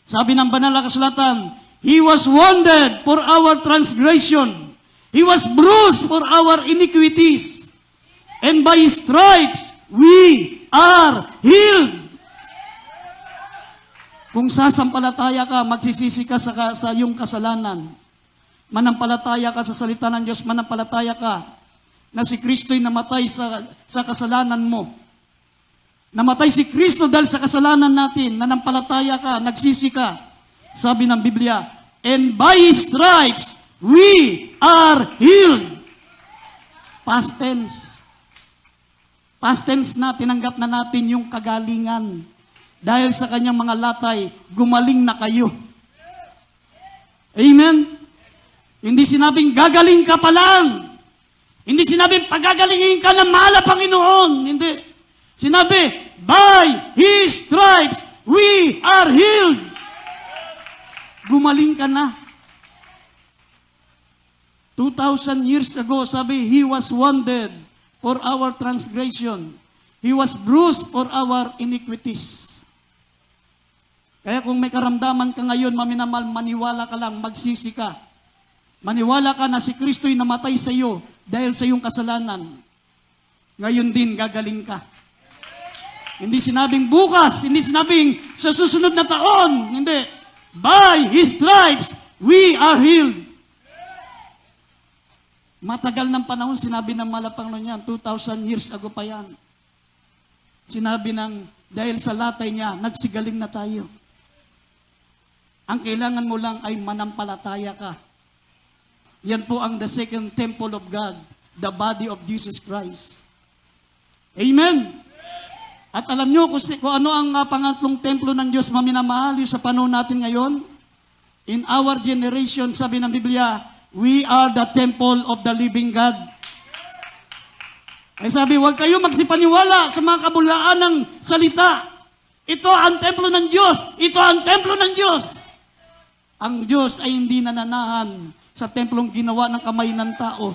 Sabi ng banal na kasulatan, He was wounded for our transgression. He was bruised for our iniquities. And by His stripes, we are healed. Kung sasampalataya ka, magsisisi ka sa iyong kasalanan. Manampalataya ka sa salita ng Diyos, manampalataya ka na si Kristo'y namatay sa kasalanan mo. Namatay si Kristo dahil sa kasalanan natin. Nanampalataya ka, nagsisi ka. Sabi ng Biblia, and by His stripes, we are healed. Past tense. Past tense na, tinanggap na natin yung kagalingan. Dahil sa kanyang mga latay, gumaling na kayo. Amen? Hindi sinabing gagaling ka pa lang. Hindi sinabing pagagalingin ka ng mahal na Panginoon. Hindi. Sinabi, by His stripes, we are healed. Gumaling ka na. 2,000 years ago, sabi, He was wounded for our transgression. He was bruised for our iniquities. Kaya kung may karamdaman ka ngayon, maminamal, maniwala ka lang, magsisi ka. Maniwala ka na si Kristo'y namatay sa iyo dahil sa iyong kasalanan. Ngayon din, gagaling ka. Hindi sinabing bukas, hindi sinabing sa susunod na taon. Hindi. By His stripes, we are healed. Matagal ng panahon, sinabi ng malapang niyan, 2,000 years ago pa yan. Sinabi ng, dahil sa latay niya, nagsigaling na tayo. Ang kailangan mo lang ay manampalataya ka. Yan po ang the second temple of God, the body of Jesus Christ. Amen? At alam nyo kung ano ang pangatlong templo ng Diyos maminamahal sa panahon natin ngayon? In our generation, sabi ng Biblia, we are the temple of the living God. Ay sabi, huwag kayo magsipaniwala sa mga kabulaan ng salita. Ito ang templo ng Diyos. Ito ang templo ng Diyos. Ang Diyos ay hindi nananahan sa templong ginawa ng kamay ng tao.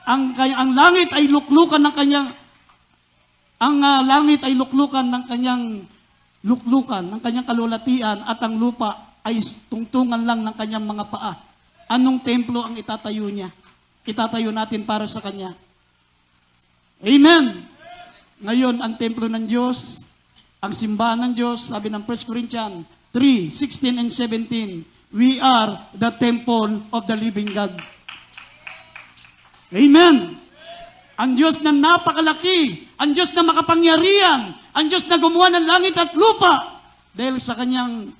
Ang langit ay luklukan ng kanyang ng kanyang kalulatian at ang lupa ay tungtungan lang ng kanyang mga paa. Anong templo ang itatayo niya? Itatayo natin para sa kanya. Amen. Ngayon, ang templo ng Diyos, ang simbahan ng Diyos, sabi ng 1 Corinthians 3:16 and 17, we are the temple of the living God. Amen. Ang Diyos na napakalaki, ang Diyos na makapangyarihan, ang Diyos na gumawa ng langit at lupa, dahil sa kanyang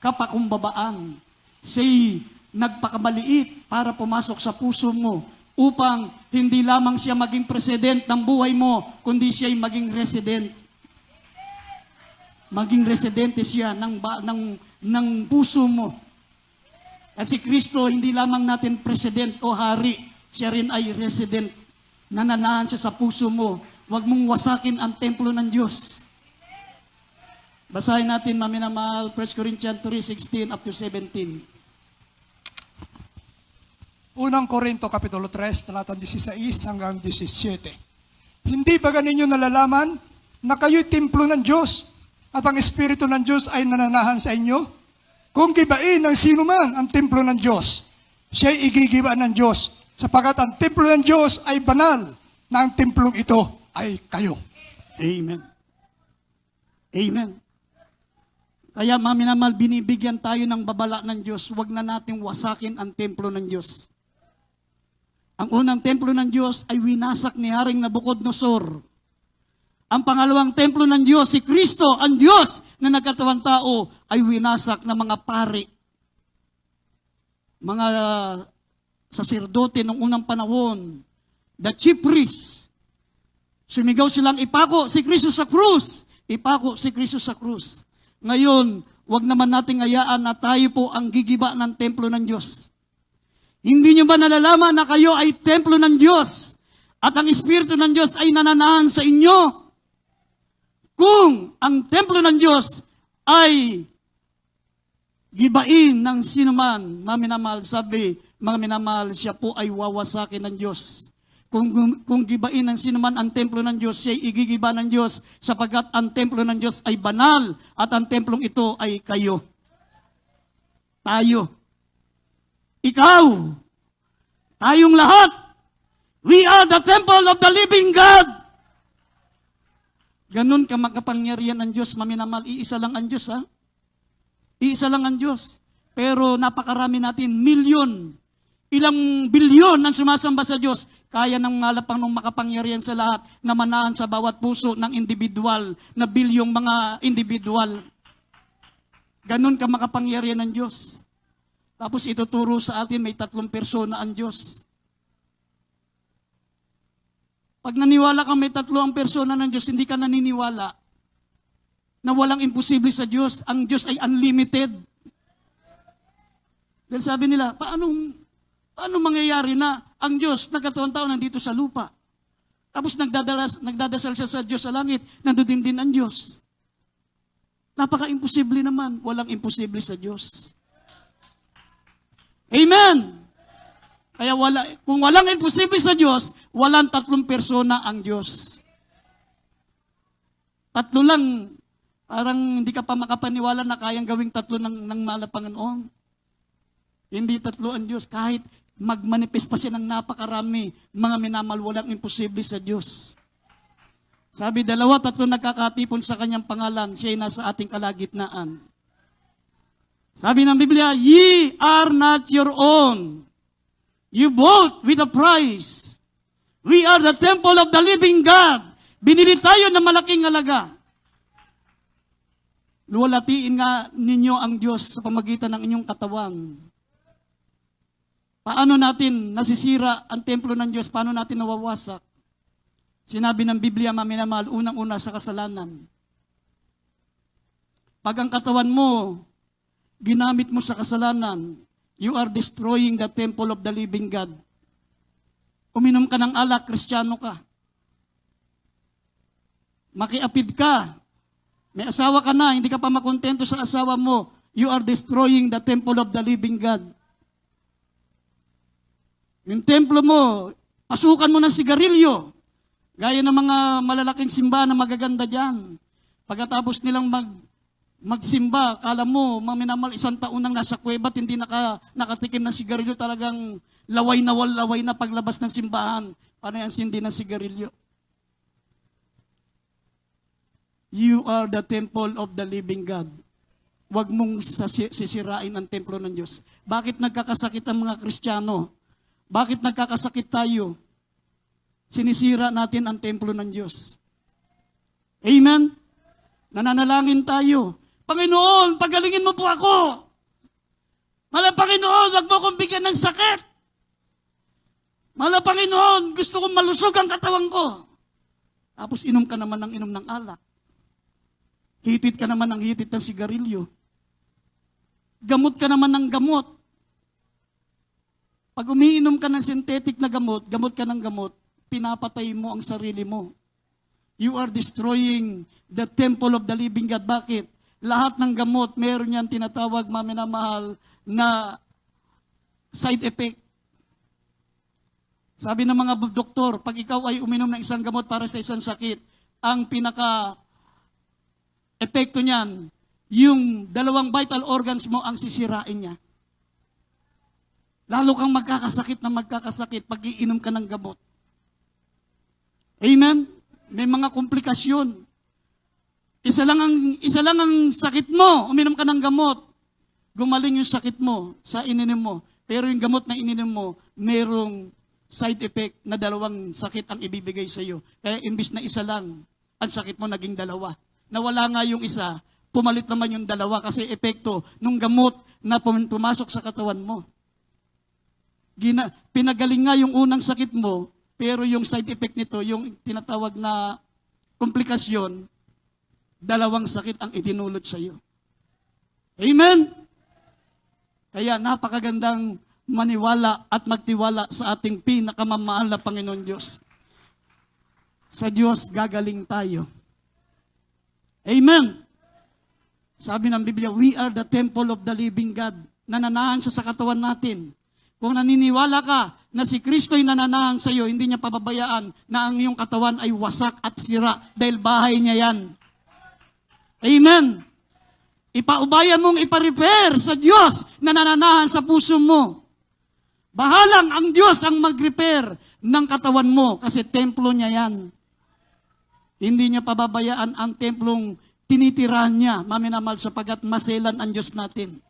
kapakumbabaan, siya'y nagpakamaliit para pumasok sa puso mo upang hindi lamang siya maging president ng buhay mo, kundi siya'y maging resident. Maging residente siya ng puso mo. Kasi Kristo, hindi lamang natin president o hari, siya rin ay resident. Nananahan siya sa puso mo. Huwag mong wasakin ang templo ng Diyos. Basahin natin, maminamahal, 1 Corinthians 3:16 up to 17. Unang Korinto, Kapitulo 3, talatang 16 hanggang 17. Hindi ba ganinyo nalalaman na kayo'y templo ng Diyos at ang Espiritu ng Diyos ay nananahan sa inyo? Kung gibain ng sino man ang templo ng Diyos, siya'y igigiba ng Diyos, sapagkat ang templo ng Diyos ay banal, na ang templong ito ay kayo. Amen. Amen. Kaya maminamal, binibigyan tayo ng babala ng Diyos, huwag na nating wasakin ang templo ng Diyos. Ang unang templo ng Diyos ay winasak ni Haring Nabucodonosor. Ang pangalawang templo ng Diyos, si Kristo, ang Diyos na nagkatawang tao, ay winasak ng mga pari. Mga saserdote ng unang panahon, the chief priests, sumigaw silang ipako si Kristo sa krus, ipako si Kristo sa krus. Ngayon, wag naman nating hayaan na tayo po ang gigiba ng templo ng Diyos. Hindi nyo ba nalalaman na kayo ay templo ng Diyos at ang Espiritu ng Diyos ay nananahan sa inyo? Kung ang templo ng Diyos ay gibain ng sinuman, maminamahal, sabi, mga minamahal, siya po ay wawasakin ng Diyos. Kung gibain ng sinuman ang templo ng Diyos, siya igigiba ng Diyos sapagkat ang templo ng Diyos ay banal at ang templong ito ay kayo. Tayo. Ikaw. Tayong lahat. We are the temple of the living God. Ganun ka makapangyarihan ng Diyos, maminamal. Iisa lang ang Diyos, ha? Iisa lang ang Diyos. Pero napakarami natin, milyon, ilang bilyon ang sumasamba sa Diyos, kaya ng malapang ng makapangyarihan sa lahat na manahan sa bawat puso ng individual, na bilyong mga individual. Ganun ka makapangyarihan ng Diyos. Tapos ituturo sa atin, may 3 persona ang Diyos. Pag naniwala kang may 3 ang persona ng Diyos, hindi ka naniniwala na walang imposible sa Diyos. Ang Diyos ay unlimited. Dahil sabi nila, paano mangyayari na ang Diyos nagkataon-taon nandito sa lupa? Tapos nagdadasal siya sa Diyos sa langit, nandoon din ang Diyos. Napaka-imposible naman. Walang imposible sa Diyos. Amen! Kaya kung walang imposible sa Diyos, walang 3 persona ang Diyos. 3 lang, parang hindi ka pa makapaniwala na kayang gawing 3 ng malapanganoon. Hindi 3 ang Diyos, kahit magmanifest pa siya ng napakarami, mga minamahal, walang imposible sa Diyos. Sabi, 2, 3 nagkakatipon sa kanyang pangalan, siya ay nasa ating kalagitnaan. Sabi ng Biblia, ye are not your own. You bought with a price. We are the temple of the living God. Binili tayo ng malaking halaga. Luwalatiin nga ninyo ang Diyos sa pamagitan ng inyong katawan. Paano natin nasisira ang templo ng Diyos? Paano natin nawawasak? Sinabi ng Biblia, maminamahal, unang-una sa kasalanan. Pag ang katawan mo, ginamit mo sa kasalanan, you are destroying the temple of the living God. Uminom ka ng alak, Kristiyano ka. Makiapid ka. May asawa ka na, hindi ka pa makontento sa asawa mo, you are destroying the temple of the living God. Yung templo mo, pasukan mo ng sigarilyo. Gaya ng mga malalaking simbahan na magaganda dyan. Pagkatapos nilang magsimba, kala mo, maminamal 1 taon nang nasa kuweba at hindi nakatikim ng sigarilyo, talagang laway na paglabas ng simbahan. Paano yan sindi ng sigarilyo? You are the temple of the living God. Huwag mong sisirain ang templo ng Diyos. Bakit nagkakasakit ang mga Kristiyano? Bakit nagkakasakit tayo? Sinisira natin ang templo ng Diyos. Amen? Nananalangin tayo. Panginoon, pagalingin mo po ako. Panginoon, wag mo akong bigyan ng sakit. Panginoon, gusto kong malusog ang katawan ko. Tapos inom ka naman ng inom ng alak. Hitit ka naman ng hitit ng sigarilyo. Gamot ka naman ng gamot. Pag umiinom ka ng synthetic na gamot, gamot ka ng gamot, pinapatay mo ang sarili mo. You are destroying the temple of the living God. Bakit? Lahat ng gamot, meron yan tinatawag, maminamahal, na side effect. Sabi ng mga doktor, pag ikaw ay uminom ng isang gamot para sa isang sakit, ang pinaka-epekto niyan, yung 2 vital organs mo ang sisirain niya. Lalo kang magkakasakit pag iinom ka ng gamot. Amen? May mga komplikasyon. Isa lang ang sakit mo, uminom ka ng gamot. Gumaling yung sakit mo sa ininom mo. Pero yung gamot na ininom mo, merong side effect na dalawang sakit ang ibibigay sa iyo. Kaya imbis na isa lang, ang sakit mo naging dalawa. Nawala nga yung isa, pumalit naman yung dalawa kasi epekto nung gamot na pumasok sa katawan mo. Pinagaling nga yung unang sakit mo, pero yung side effect nito, yung tinatawag na komplikasyon, dalawang sakit ang itinulot sa iyo. Amen? Kaya napakagandang maniwala at magtiwala sa ating pinakamamahal na Panginoon Diyos. Sa Diyos, gagaling tayo. Amen. Sabi ng Biblia, we are the temple of the living God. Nananahan siya sa katawan natin. Kung naniniwala ka na si Kristo'y nananahan sa iyo, hindi niya pababayaan na ang iyong katawan ay wasak at sira dahil bahay niya yan. Amen. Ipaubaya mong ipa-repair sa Diyos na nananahan sa puso mo. Bahalang ang Diyos ang mag-repair ng katawan mo kasi templo niya yan. Hindi niya pababayaan ang templong tinitirahan niya, maminamahal, sapagat maselan ang Diyos natin.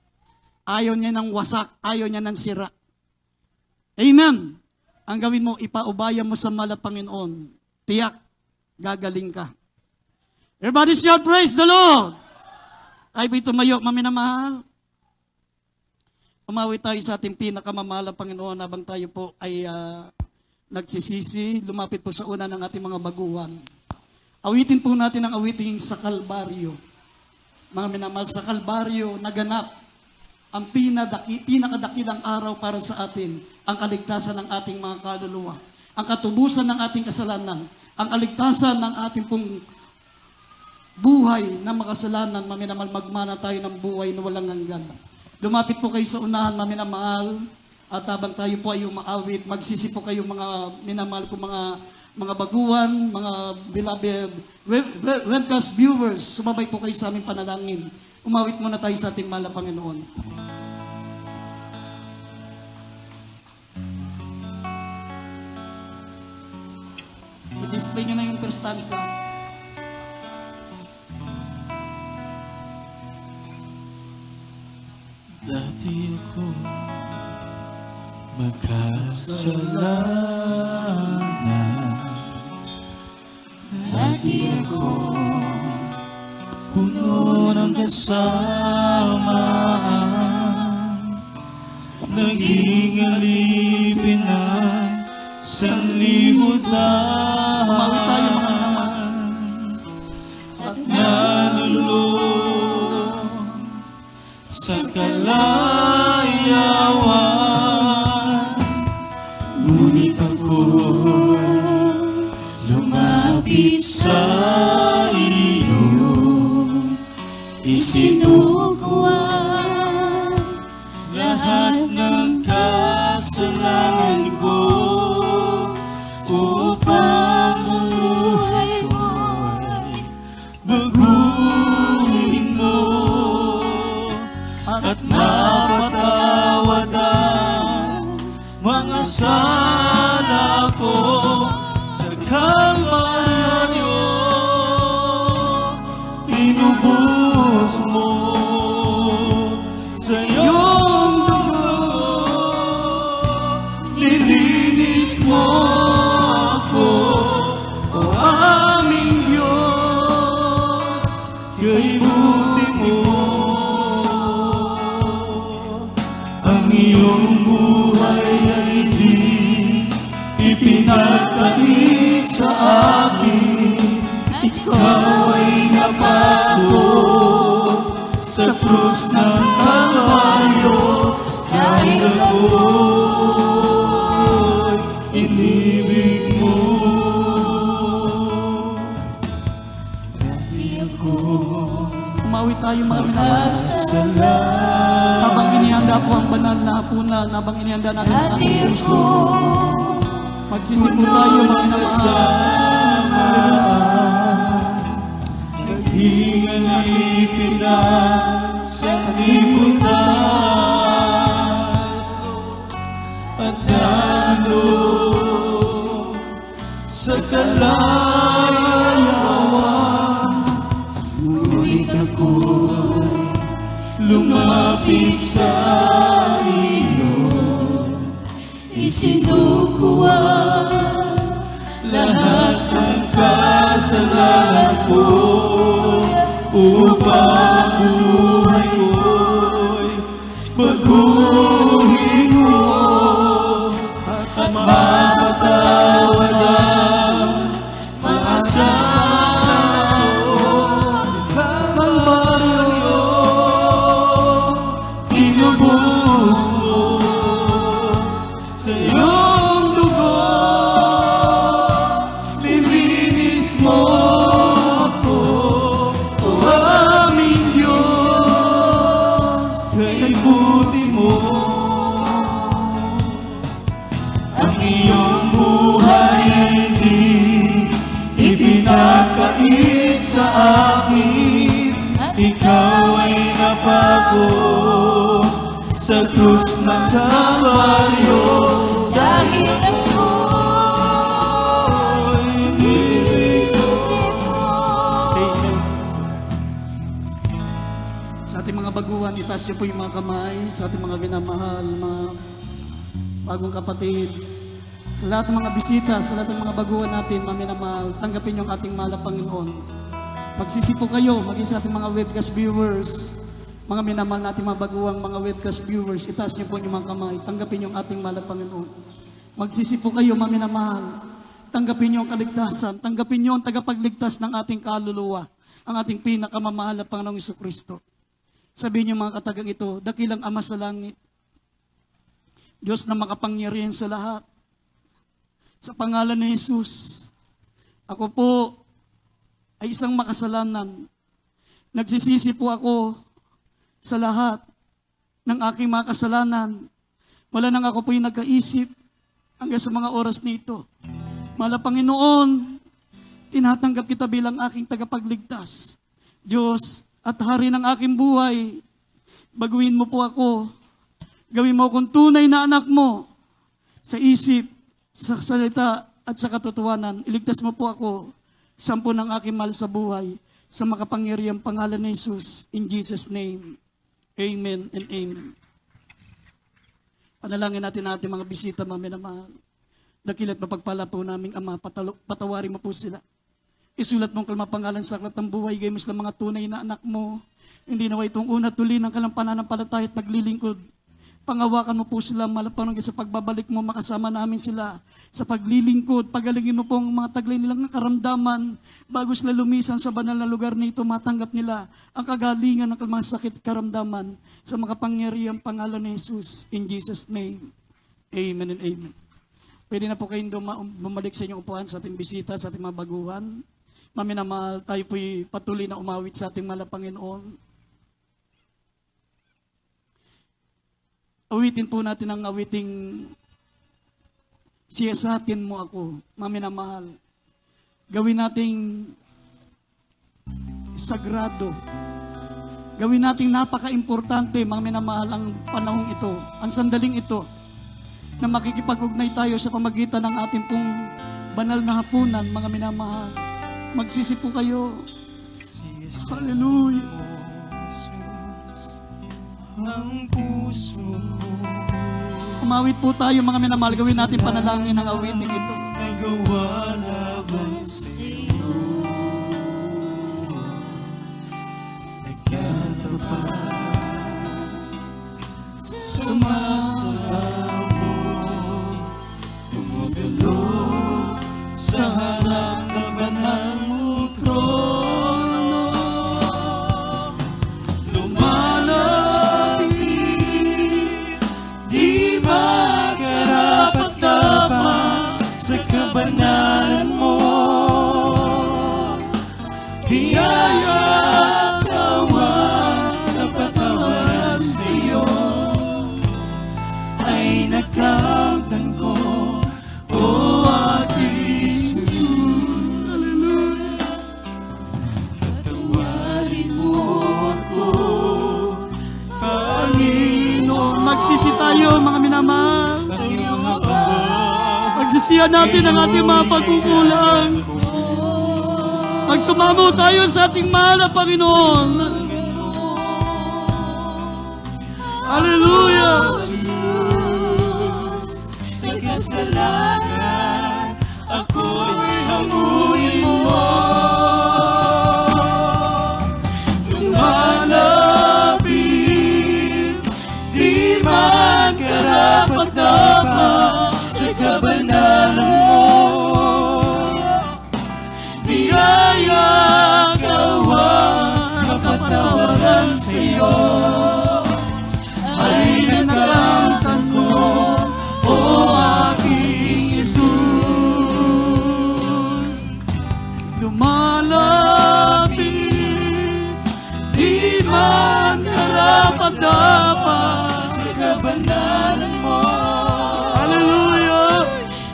Ayaw niya ng wasak, ayaw niya ng sira. Amen. Ang gawin mo, ipaubaya mo sa mahal na Panginoon. Tiyak, gagaling ka. Everybody shout, praise the Lord! Ay po'y tumayo, maminamahal. Umawi tayo sa ating pinakamamahal na Panginoon habang tayo po ay nagsisisi, lumapit po sa una ng ating mga baguhan. Awitin po natin ang awiting sa Kalbaryo. Mga minamahal, sa Kalbaryo naganap ang pinakadakilang araw para sa atin, ang kaligtasan ng ating mga kaluluwa, ang katubusan ng ating kasalanan, ang kaligtasan ng ating pong buhay na makasalanan, maminamahal, magmana tayo ng buhay na walang hanggan. Lumapit po kayo sa unahan, maminamahal, at habang tayo po ay umaawit, magsisi po kayo mga minamahal ko, mga baguhan, mga beloved webcast viewers, sumabay po kayo sa aming panalangin. Umawit muna tayo sa ating mahal na Panginoon. I-display nyo na yung first stanza. Dati ako makasalanan. Dati ako puno ng kasamaan. Naging alipin na sanlibutan. At nalulong sa kalayawan, ngunit ako'y lumapit sa iyo, isinukuan lahat ng kasalanan ko, upang ang buhay mo'y baguhin mo. At mapatawad ang mga sala ko sa Kalbaryo. Inubos mo sa iyong dugo, nilinis mo ako, o aming Diyos, kay buti mo. Iyong buhay ay di ipinagtahi sa akin. Ikaw ay napako sa krus ng Kalbaryo, dahil ako'y inibig mo. Dati ako Umawi tayo mga minamahal. Habang inihanda po ang banal na hapunan, habang inihanda natin ang ating puso, magsisipo tayo mga minamahal. Naging alipin na sa libutan, at nalulong sa kalayawan, lumapit sa iyo, isinukuha lahat ng kasalanan ko, upang buhay ko'y baguhin mo at mapatawad ang kasalanan ko. Sa Kalbaryo, tinubos mo sa iyong dugo, nilinis mo ako, o aming Diyos, kay buti mo. Ang iyong buhay di ipinakait sa akin, ikaw ay napako sa krus ng Kalbaryo, dahil ako'y nilipin mo. Amen. Sa ating mga baguhan, itaas niyo po yung mga kamay. Sa ating mga minamahal, mga bagong kapatid, sa lahat ng mga bisita, sa lahat ng mga baguhan natin, mga minamahal, tanggapin yung ating mahal na Panginoon. Magsisipo kayo, maging sa ating mga webcast viewers, mga minamahal natin mga baguhang mga webcast viewers, itaas niyo po yung mga kamay, tanggapin yung ating mahal na Panginoon. Magsisipo kayo, mga minamahal, tanggapin niyo ang kaligtasan, tanggapin niyo ang tagapagligtas ng ating kaluluwa, ang ating pinakamamahal na Panginoong Jesucristo. Sabihin niyo mga katagang ito, dakilang Ama sa langit, Diyos na makapangyarihan sa lahat, sa pangalan ni Jesus, ako po ay isang makasalanan. Nagsisisi po ako sa lahat ng aking mga kasalanan. Wala nang ako po yung nagkaisip hanggang sa mga oras nito. Mahal na Panginoon, tinatanggap kita bilang aking tagapagligtas. Diyos at Hari ng aking buhay, baguhin mo po ako. Gawin mo akong tunay na anak mo sa isip, sa salita at sa katotohanan. Iligtas mo po ako sa sampu ng aking mahal sa buhay, sa makapangyarihang pangalan ni Jesus. In Jesus' name, amen and amen. Panalangin natin ating mga bisita, mga minamahal. Dakila't mapagpala po naming Ama, patawarin mo po sila. Isulat mong kalmapangalan sa aklat ng buhay, gayos ng mga tunay na anak mo. Hindi nawa itong una tuli ng pananampalataya at paglilingkod. Pangawakan mo po sila, malapang sa pagbabalik mo, makasama namin sila sa paglilingkod. Pagalingin mo po ang mga taglay nilang karamdaman bago sila lumisan sa banal na lugar nito, matanggap nila ang kagalingan ng mga sakit karamdaman sa makapangyarihang pangalan ni Jesus. In Jesus' name, amen and amen. Pwede na po kayong bumalik sa inyong upuan sa ating bisita, sa ating mga baguhan. Maminamahal, tayo po'y patuloy na umawit sa ating mahal na Panginoon. Awitin po natin ang awiting siyasatin mo ako, maminamahal. Gawin nating sagrado. Gawin nating napaka-importante, maminamahal, ang panahong ito, ang sandaling ito, na makikipag-ugnay tayo sa pamagitan ng ating pong banal na hapunan, mga minamahal. Magsisipo kayo. Hallelujah. Ang puso ko Umawit po tayo, mga minamahal. Gawin natin panalangin ang awiting ito. ay gawa laban sa'yo. Nagkatapat, sumasamo, tumutulo sa harap ng banal mong trono. Lumalapit, di makarapat-dapat sa kabanalan mo. Biyaya at tawa na patawaran sa'yo ay nakamtan ko, o aking Jesus. Hallelujah. Patawarin mo ako, Panginoon. Magsisi tayo, mga minamahal. Panginoon ba? Pagsisihan natin ang ating mga pagkukulang. Magsumamo tayo sa ating mahal na Panginoon. Hallelujah! Sa kasalanan, ako'y hanguin mo. Lumalapit, di man karapat-dapat sa kabanalan mo. Biyaya, kawan, kapatawaran sa'yo ay nagkamtan ko, o aking Jesus. Lumalapit, di man karapat-dapat sa kabanalan mo. Hallelujah!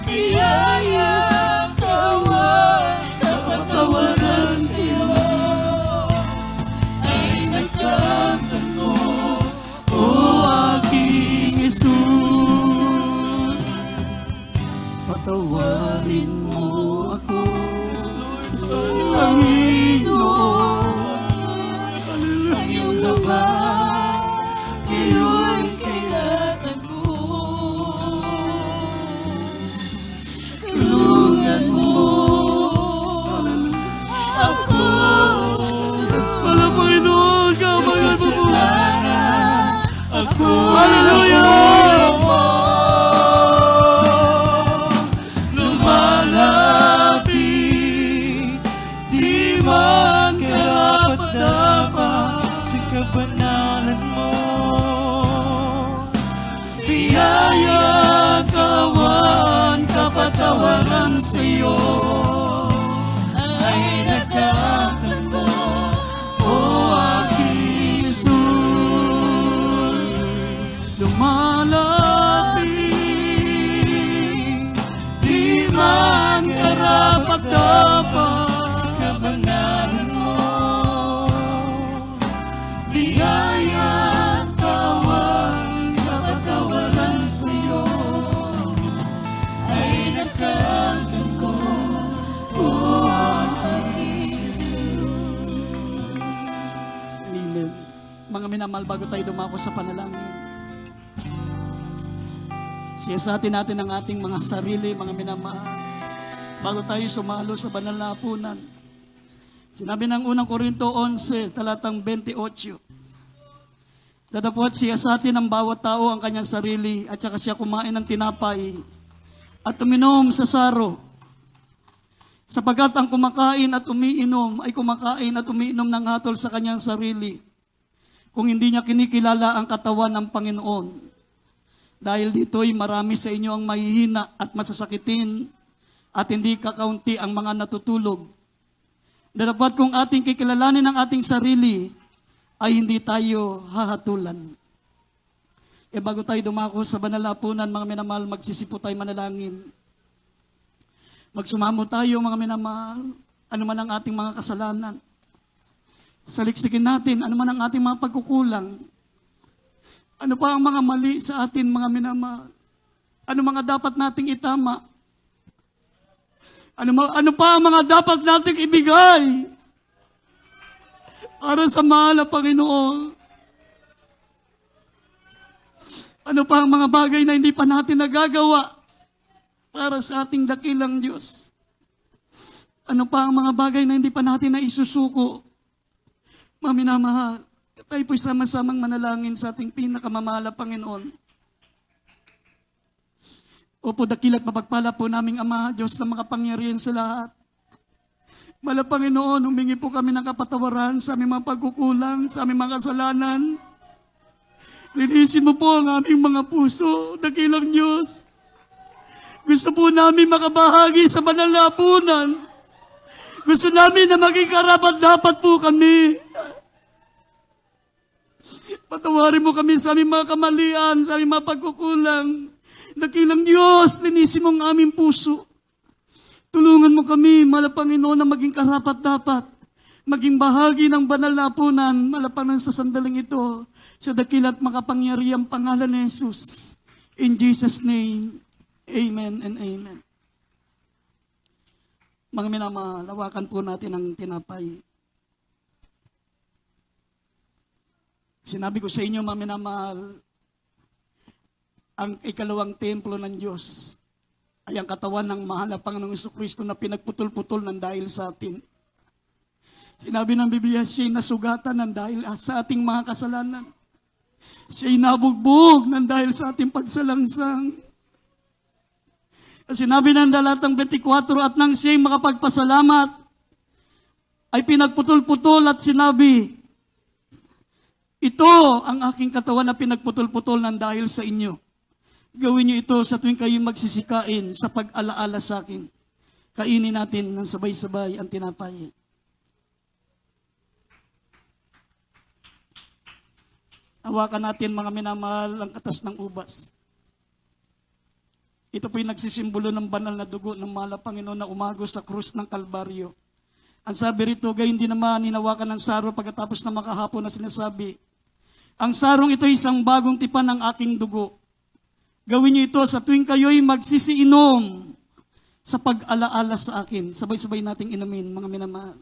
Biyaya, kawan, kapatawaran sa'yo ay nagkamtan ko, o aking Jesus. Patawarin mo ako, Panginoon. Ang iyong gabay, iyo'y kailangan ko. Tulungan mo ako Wala Panginoon, kabayan mo po. ako. Hallelujah! Lumalapit, di man karapat-dapat sa kabanalan mo. Biyaya, kawan, kapatawaran sa'yo ay nagkamtan ko, o aking Jesus. Lumalapit, di man karapat-dapat sa kabanalan mo. Biyaya, kawan, kapatawaran sa'yo ay nagkamtan ko, o aking Jesus. Amen. Mga minamahal, bago tayo dumako sa panalangin, siyasatin natin ang ating mga sarili, mga minamahal, bago tayo sumalo sa banal na hapunan. Sinabi ng unang Korinto 11, talatang 28, datapwat siyasatin ng bawat tao ang kanyang sarili at saka siya kumain ng tinapay at uminom sa saro. Sapagkat ang kumakain at umiinom ay kumakain at umiinom ng hatol sa kanyang sarili, kung hindi niya kinikilala ang katawan ng Panginoon. Dahil dito'y marami sa inyo ang mahihina at masasakitin at hindi kakaunti ang mga natutulog. Dapat kung ating kikilalanin ang ating sarili, ay hindi tayo hahatulan. Bago tayo dumako sa banal na hapunan, mga minamahal, magsisipo tayo manalangin. Magsumamo tayo, mga minamahal, ano man ang ating mga kasalanan. Saliksikin natin, ano man ang ating mga pagkukulang. Ano pa ang mga mali sa atin, mga minamahal? Ano mga dapat nating itama? Ano pa ang mga dapat nating ibigay para sa mahal na Panginoon? Ano pa ang mga bagay na hindi pa natin nagagawa para sa ating dakilang Diyos? Ano pa ang mga bagay na hindi pa natin naisusuko? Mga minamahal, tayo po'y sama-samang manalangin sa ating pinakamamahal na Panginoon. Opo, dakilat mapagpala po naming Ama, Diyos na makapangyarihan sa lahat. Mahal na Panginoon, humingi po kami ng kapatawaran sa aming mga pagkukulang, sa aming mga kasalanan. Linisin mo po ang aming mga puso, dakilang Diyos. Gusto po namin makabahagi sa banal na hapunan. Gusto namin na maging karapat-dapat po kami. Patawarin mo kami sa aming mga kamalian, sa aming mga pagkukulang. Dakilang Diyos, linisin mo ang aming puso. Tulungan mo kami, mahal na Panginoon, na maging karapat-dapat, maging bahagi ng banal na hapunan, malapang sa sandaling ito, sa dakilat makapangyarihang pangalan ni Jesus. In Jesus' name, amen and amen. Mga minamahal, hawakan po natin ang tinapay. Sinabi ko sa inyo, mga minamahal, ang ikalawang templo ng Diyos ay ang katawan ng mahal na Panginoong Jesucristo na pinagputol-putol ng dahil sa atin. Sinabi ng Biblia, siya'y nasugatan ng dahil sa ating mga kasalanan. Siya'y nabugbog ng dahil sa ating pagsalangsang. Sinabi ng talatang 24, at nang siya'y makapagpasalamat, ay pinagputol-putol at sinabi, ito ang aking katawan na pinagputol-putol ng dahil sa inyo. Gawin niyo ito sa tuwing kayo magsisikain sa pag-alaala sa akin. Kainin natin ng sabay-sabay ang tinapay. Hawakan natin mga minamahal ang katas ng ubas. Ito po'y nagsisimbolo ng banal na dugo ng mahal na Panginoon na umagos sa krus ng Kalbaryo. Ang sabi rito, gayon din naman hinawakan ng saro pagkatapos na makahapon na sinasabi, ang sarong ito ay isang bagong tipan ng aking dugo. Gawin niyo ito sa tuwing kayo'y magsisiinom sa pag-alaala sa akin. Sabay-sabay nating inumin, mga minamahal.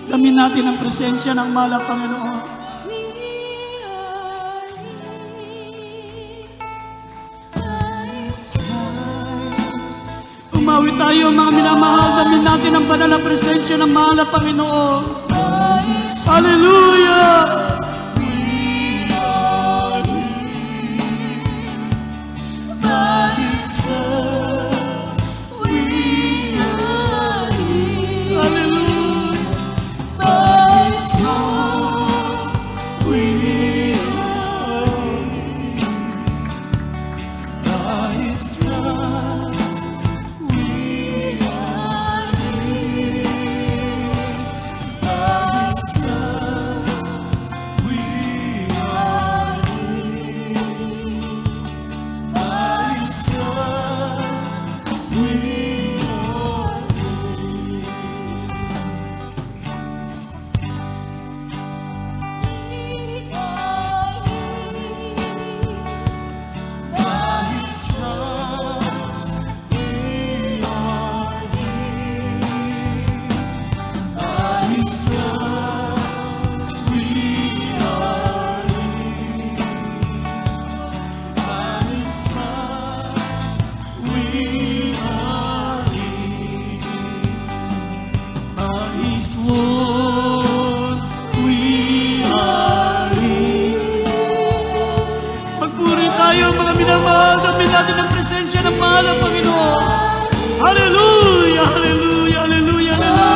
Damin natin ang presensya ng mahal na Panginoon. Umawi tayo mga minamahal, damin natin ang banal na presensya ng mahal na Panginoon. Hallelujah! Magpuri tayo mga minamahal, damin natin ang presensya ng mahal na Panginoon. Hallelujah, hallelujah, hallelujah, hallelujah.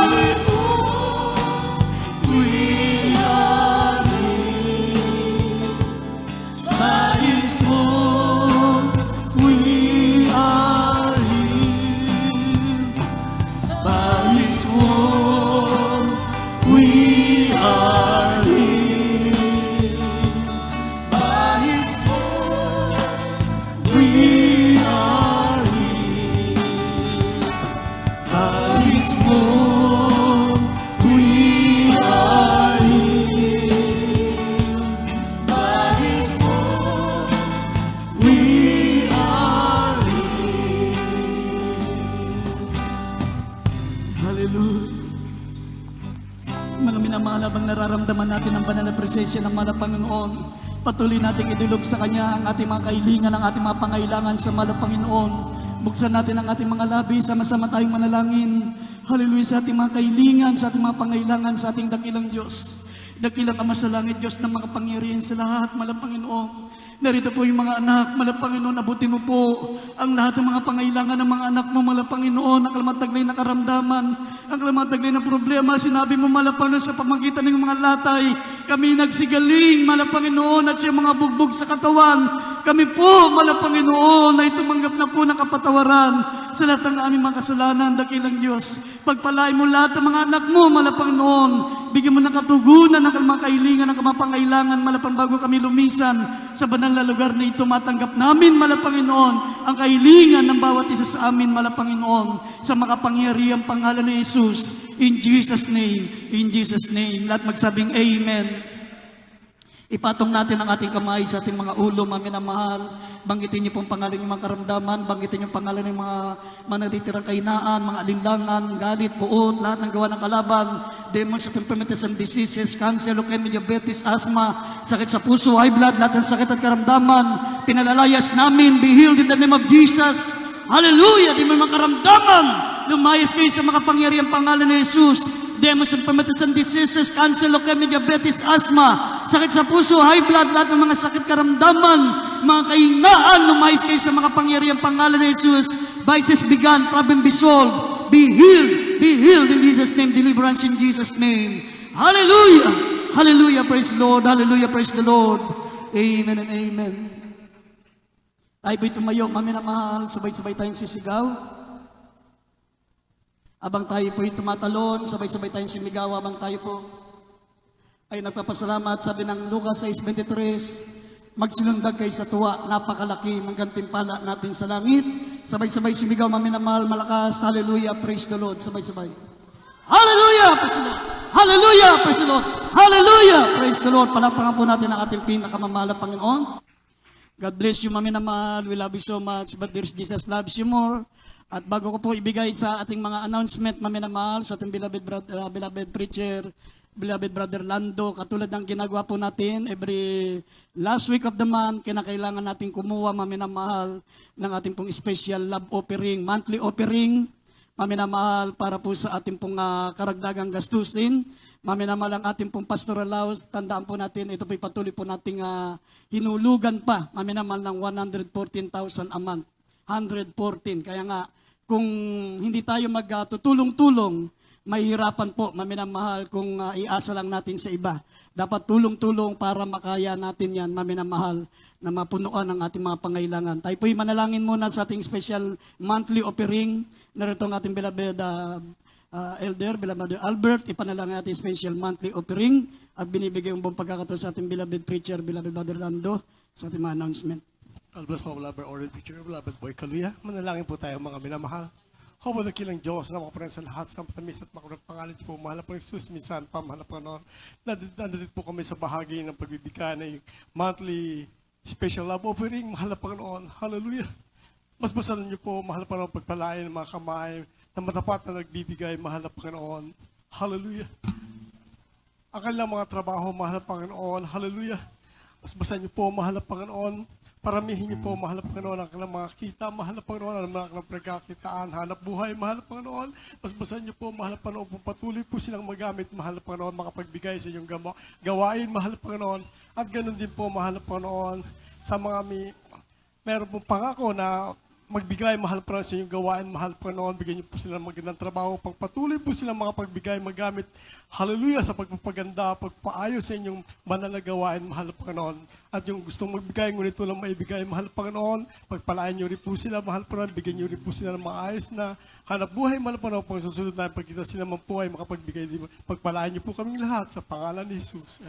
By His wounds we are healed. By His wounds we are healed. By His wounds we are healed. By His wounds we are healed. By His wounds we are healed. Hallelujah. Mga minamahal, habang nararamdaman natin ang banal na presensya ng mahal na Panginoon, patuloy nating idulog sa Kanya ang ating mga kahilingan, ang ating mga pangailangan sa mahal na Panginoon. Buksan natin ang ating mga labi, sama-sama tayong manalangin. Hallelujah, sa ating mga kahilingan, sa ating mga pangailangan, sa ating dakilang Diyos. Dakilang Ama sa langit, Diyos ng mga pangyarihan sa lahat, mahal na Panginoon. Narito po yung mga anak, mahal na Panginoon, abutin mo po ang lahat ng mga pangailangan ng mga anak mo, mahal na Panginoon, ang kalamataglay na karamdaman, ang kalamataglay na problema. Sinabi mo, mahal na Panginoon, sa pamagitan ng mga latay, kami nagsigaling, mahal na Panginoon, at siya mga bugbog sa katawan. Kami po, mahal na Panginoon, ay tumanggap na po ng kapatawaran sa lahat ng aming mga kasalanan, dakilang Diyos. Pagpalain mo lahat ng mga anak mo, mahal na Panginoon. Bigyan mo ng katugunan ng mga kahilingan, ng mga pangailangan, mahal na Panginoon, bago kami lumisan sa banal na lugar na ito. Matanggap namin, mahal na Panginoon, ang kahilingan ng bawat isa sa amin, mahal na Panginoon, sa makapangyarihang pangalan ni Jesus. In Jesus' name, in Jesus' name. Lahat magsabing Amen. Ipatong natin ang ating kamay sa ating mga ulo, mga minamahal. Banggitin niyo pong pangalan ng mga karamdaman, banggitin niyo pangalan ng mga manatitirang kahinaan, mga alinlangan, galit, puot, lahat ng gawa ng kalaban, demons of infirmities and diseases, cancer, leukemia, diabetes, asthma, sakit sa puso, high blood, lahat ng sakit at karamdaman, pinalalayas namin, be healed in the name of Jesus. Hallelujah! Di mo mga karamdaman, lumayas kayo sa makapangyarihang pangalan ni Jesus. Demons, infirmities and diseases, cancer, leukemia, diabetes, asthma, sakit sa puso, high blood, lahat ng mga sakit karamdaman, mga kahinaan, lumayas kayo sa makapangyarihang pangalan ni Jesus. Vices began, problem be solved. Be healed in Jesus' name, deliverance in Jesus' name. Hallelujah! Hallelujah, praise the Lord. Hallelujah, praise the Lord. Amen and amen. Tayo po'y tumayo, maminamahal, sabay-sabay tayong sisigaw. Abang tayo po'y tumatalon, sabay-sabay tayong simigaw, abang tayo po ay nagpapasalamat. Sabi ng Lucas 6:23, magsilundag kayo sa tuwa, napakalaki ng gantimpala natin sa langit. Sabay-sabay sumigaw, maminamahal, malakas, hallelujah, praise the Lord, sabay-sabay. Hallelujah, praise the Lord. Hallelujah, praise the Lord. Hallelujah, praise the Lord. Palakpakan po natin ang ating pinakamamahal na Panginoon. God bless you, maminamahal. We love you so much, but there's Jesus loves you more. At bago ko po ibigay sa ating mga announcement, maminamahal, sa ating beloved preacher, beloved brother Lando, katulad ng ginagawa po natin every last week of the month, kinakailangan natin kumuha, maminamahal, ng ating pong special love offering, monthly offering, maminamahal, para po sa ating pong karagdagang gastusin. Maminamahal ang ating pong pastoral house. Tandaan po natin, ito po'y patuloy po nating hinulugan pa, maminamahal, ng 114,000 a month. 114. Kaya nga, kung hindi tayo magtutulong-tulong, mahihirapan po, maminamahal, kung iasa lang natin sa iba. Dapat tulong-tulong para makaya natin yan, maminamahal, na mapunuan ang ating mga pangailangan. Tayo po'y manalangin muna sa ating special monthly offering. Narito ang ating beloved Elder, beloved Albert, ipanalangin natin special monthly offering at binibigay yung buong pagkakataon sa ating beloved preacher, beloved Brother Lando, sa ating mga announcement. God bless po, beloved Order Preacher, beloved Boy Kaluya. Manalangin po tayo mga minamahal. Huwag na kilang Diyos na makaparin sa lahat sa matamis at makunat pangalan po. Mahal po ng Jesus, minsan pa, mahal po noon. Nandito po kami sa bahagi ng pagbibigay na yung monthly special love offering. Mahal po noon. Hallelujah. Mas basalan niyo po, mahal po noon, pagpalain ng mga kamay na matapat na nagbibigay. Mahal po noon. Hallelujah. Ang kanilang mga trabaho, mahal po noon. Hallelujah. Mas basalan niyo po, mahal po noon. Paramihin niyo po, mahal ang Panginoon, ang kanilang mga kita, mahal ang Panginoon, ang mga kanilang pagkakitaan, hanap buhay, mahal ang Panginoon. Basbasan niyo po, mahal ang Panginoon, patuloy po silang magamit, mahal ang Panginoon, makapagbigay sa inyong gawain, mahal ang Panginoon. At ganun din po, mahal ang Panginoon, sa mga meron pong pangako na magbigay, mahal pa sa inyong gawain, mahal pa noon, bigyan niyo po sila ng magandang trabaho, pagpatuloy po sila makapagbigay, magamit, hallelujah, sa pagpapaganda, pagpaayos sa inyong banal na gawain, mahal pa noon. At yung gustong magbigay, ngunit walang maibigay, mahal pa noon, pagpalain niyo rin po sila, mahal pa noon, bigyan niyo rin po sila ng maayos na hanap buhay, mahal pa noon, pang susunod na pagkita sila man po ay makapagbigay, pagpalain niyo po kaming lahat sa pangalan ni Jesus.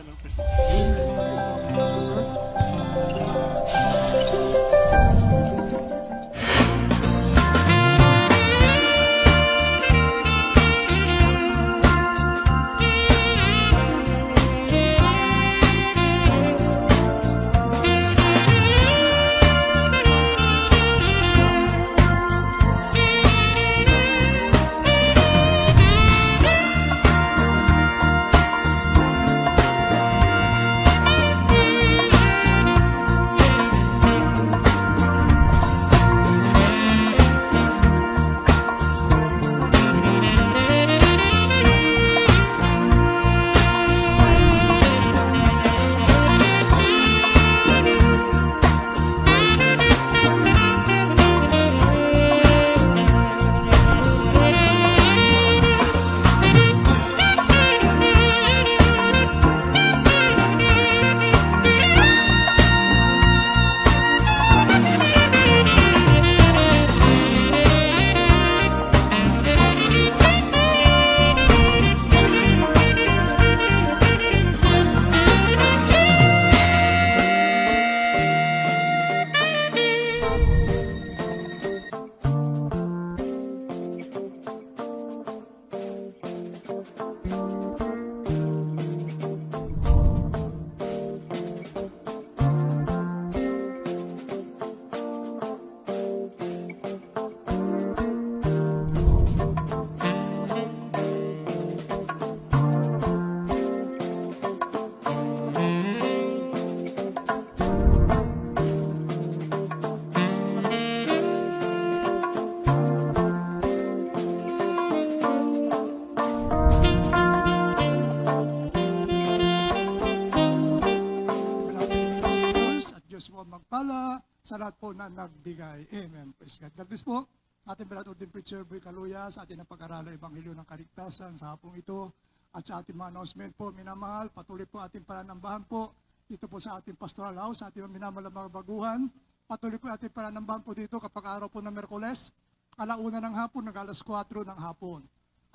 po na nagbigay. Amen. Praise God. God bless po. Ating Beloved din Preacher Boy Kaluya sa ating napag-aralan Ebanghelyo ng Kaligtasan sa hapong ito at sa ating mga announcement po, minamahal, patuloy po ating pananambahan po dito po sa ating pastoral house, sa ating minamahal na mga baguhan. Patuloy po ating pananambahan po dito kapag araw po ng Merkules, 1:00 ng hapon, hanggang 4:00 ng hapon.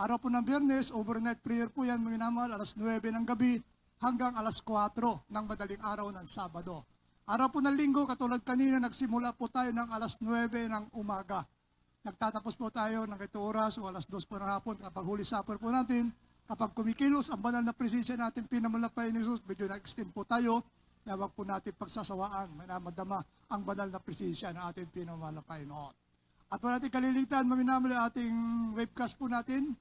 Araw po ng Biyernes, overnight prayer po yan, minamahal, 9:00 ng gabi hanggang 4:00 ng madaling araw ng Sabado. Araw po ng Linggo, katulad kanina, nagsimula po tayo ng 9:00 ng umaga. Nagtatapos po tayo ng 7 oras o 2:00 po ng hapon kapag huli supper po natin. Kapag kumikilos, ang banal na presensya natin, pinamalapay ni Jesus, medyo na-extend po tayo, na wag po natin pagsasawaan, may namadama ang banal na presensya na ating pinamalapay noon. At wala natin kalilitan, maminamali ating webcast po natin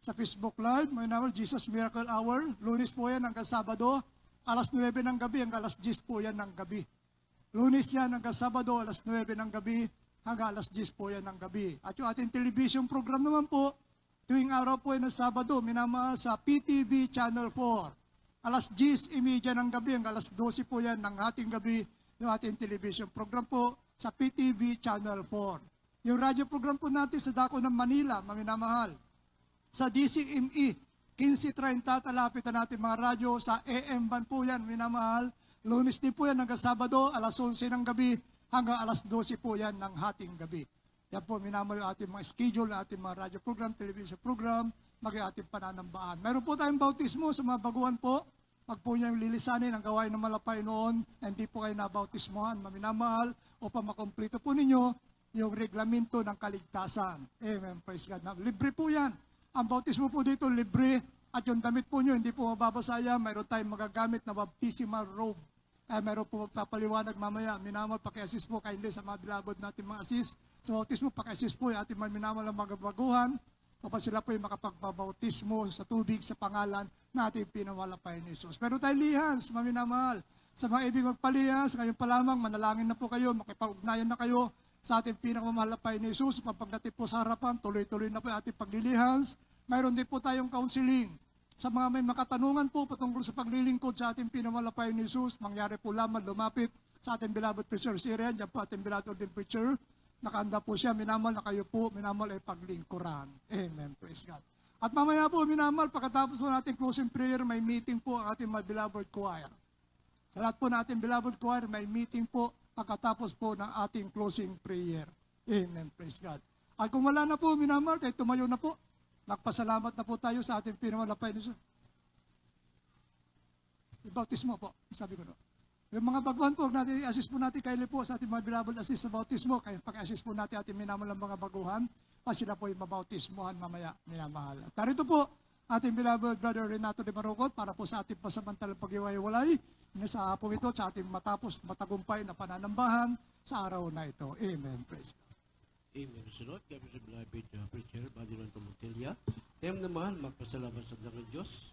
sa Facebook Live, maminamali Jesus Miracle Hour, Lunes po yan hanggang Sabado, 9:00 ng gabi hanggang 10:00 po yan ng gabi. Lunes yan hanggang Sabado, 9:00 ng gabi, hanggang 10:00 po yan ng gabi. At yung ating television program naman po, tuwing araw po yan ng Sabado, minamahal sa PTV Channel 4. 10:30 ng gabi hanggang 12:00 po yan ng ating gabi, yung ating television program po sa PTV Channel 4. Yung radio program po natin sa Dako ng Manila, maminamahal, sa DCME, 15:30, talapitan natin mga radyo sa AM band po yan, minamahal. Lunes din po yan hanggang Sabado, 11:00 ng gabi, hanggang 12:00 po yan ng hating gabi. Yan po, minamahal yung ating mga schedule, ating mga radyo program, television program, maging ating pananambahan. Meron po tayong bautismo sa mga baguhan po. Pag po niya yung lilisanin ang gawain ng malapay noon, hindi po kayo nabautismohan, maminamahal, upang makomplito po ninyo yung reglamento ng kaligtasan. Amen, praise God. Libre po yan. Ang bautismo po dito, libre. At yung damit po nyo, hindi po mababasaya. Mayroon tayong magagamit na baptismal robe. Mayroon po magpapaliwanag mamaya. Minamahal, paki-assist po kayo sa mga bilabod natin mga assist. Sa bautismo, paki-assist po yung ating minamahal ang mga baguhan. Upang sila po yung makapagpabautismo sa tubig sa pangalan na ating pinamalapay ni Jesus. Pero tayo lihans, maminamahal. Sa mga ibig magpalihans, ngayon pa lamang, manalangin na po kayo, makipag-ugnayan na kayo sa ating pinakamalapay ni Jesus. Pagdating po sa harapan, tuloy-tuloy na po yung ating paglilihans. Mayroon din po tayong counseling. Sa mga may makatanungan po patungkol sa paglilingkod sa ating pinamalapay ni Jesus, mangyari po lamang lumapit sa ating beloved preacher si Rian, dyan po ating beloved ordained preacher. Nakahanda po siya, minamal na kayo po, minamal ay paglingkuran. Amen, praise God. At mamaya po, minamal, pagkatapos po natin closing prayer, may meeting po ang ating mga beloved choir. Sa lahat po natin beloved choir, may meeting po pagkatapos po ng ating closing prayer. Amen, praise God. At kung wala na po, minamal, kahit tumayo na po, magpasalamat na po tayo sa ating pinamalapay ni Jesus. Ibautismo po, sabi ko no. Yung mga baguhan po, assist po natin kayo po sa ating mga beloved assist sa bautismo. Kaya pag-assist po natin ating minamalang mga baguhan, pa sila po yung mabautismohan mamaya, minamahal. At narito po, ating beloved Brother Renato de Marocot para po sa ating pasamantalang pag-iwalay sa hapon ito, sa ating matapos matagumpay na pananambahan sa araw na ito. Amen. Praise God. Amen. Sunod, kami sa beloved preacher, Badilan Tomontelia. Tayo naman, magpasalamat sa ng Diyos.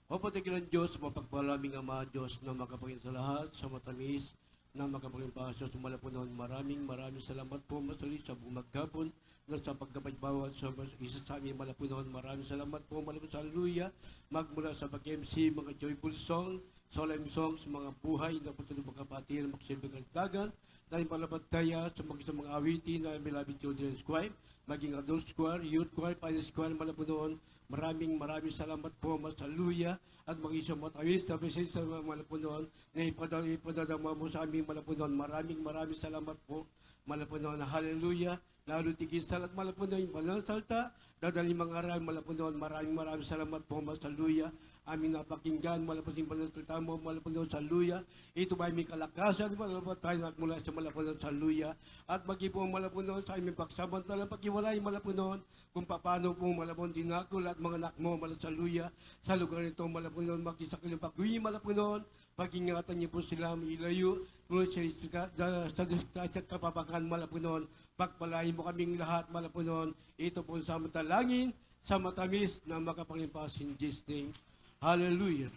O patigilan Diyos, mapagpalaming Ama Diyos na makapagin sa lahat, sa matamis, na makapagin pa sa sumalapunan. Maraming salamat po masali sa buong magkapon, na sa pagkapagbawat sa isa sa aming malapunan. Maraming salamat po, malapit sa hallelujah, magmula sa pag-MC, mga joyful song, solemn songs, mga buhay na patuloy mga kapatid na magsilbing kagdagan, dahil palapagtaya sa mga awitin na beloved children's choir, maging adult choir, youth choir, finance choir, malapunan. Maraming salamat po, masaluya, at mag-isang matawis na presensya sa mga malapunan na ipadadama mo sa aming malapunan. Maraming salamat po, malapunan na hallelujah, lalo tigil at malapunan yung banal salta, dadali mga aral, malapunan. Maraming salamat po, masaluya, aming napakinggan, malapunan yung banal salta mo, malapunan sa luya. Ito ba aming kalakasan, malapunan tayo mula sa malapunan sa luya, at maging malapunan sa aming pagsamantalang pag-iwalay, malapunan, kung paano po malapunan dinakul at mga anak mo, malasaluya, sa lugar nito, malapunan, mag-isakil yung pag-uwi, malapunan, pag-ingatan niyo po sila, ilayo, sa kapapakan, malapunan, pagpalain mo kaming lahat, malapunan, ito po sa matalangin, sa matamis na makapangimpasin, Jesus name. Hallelujah.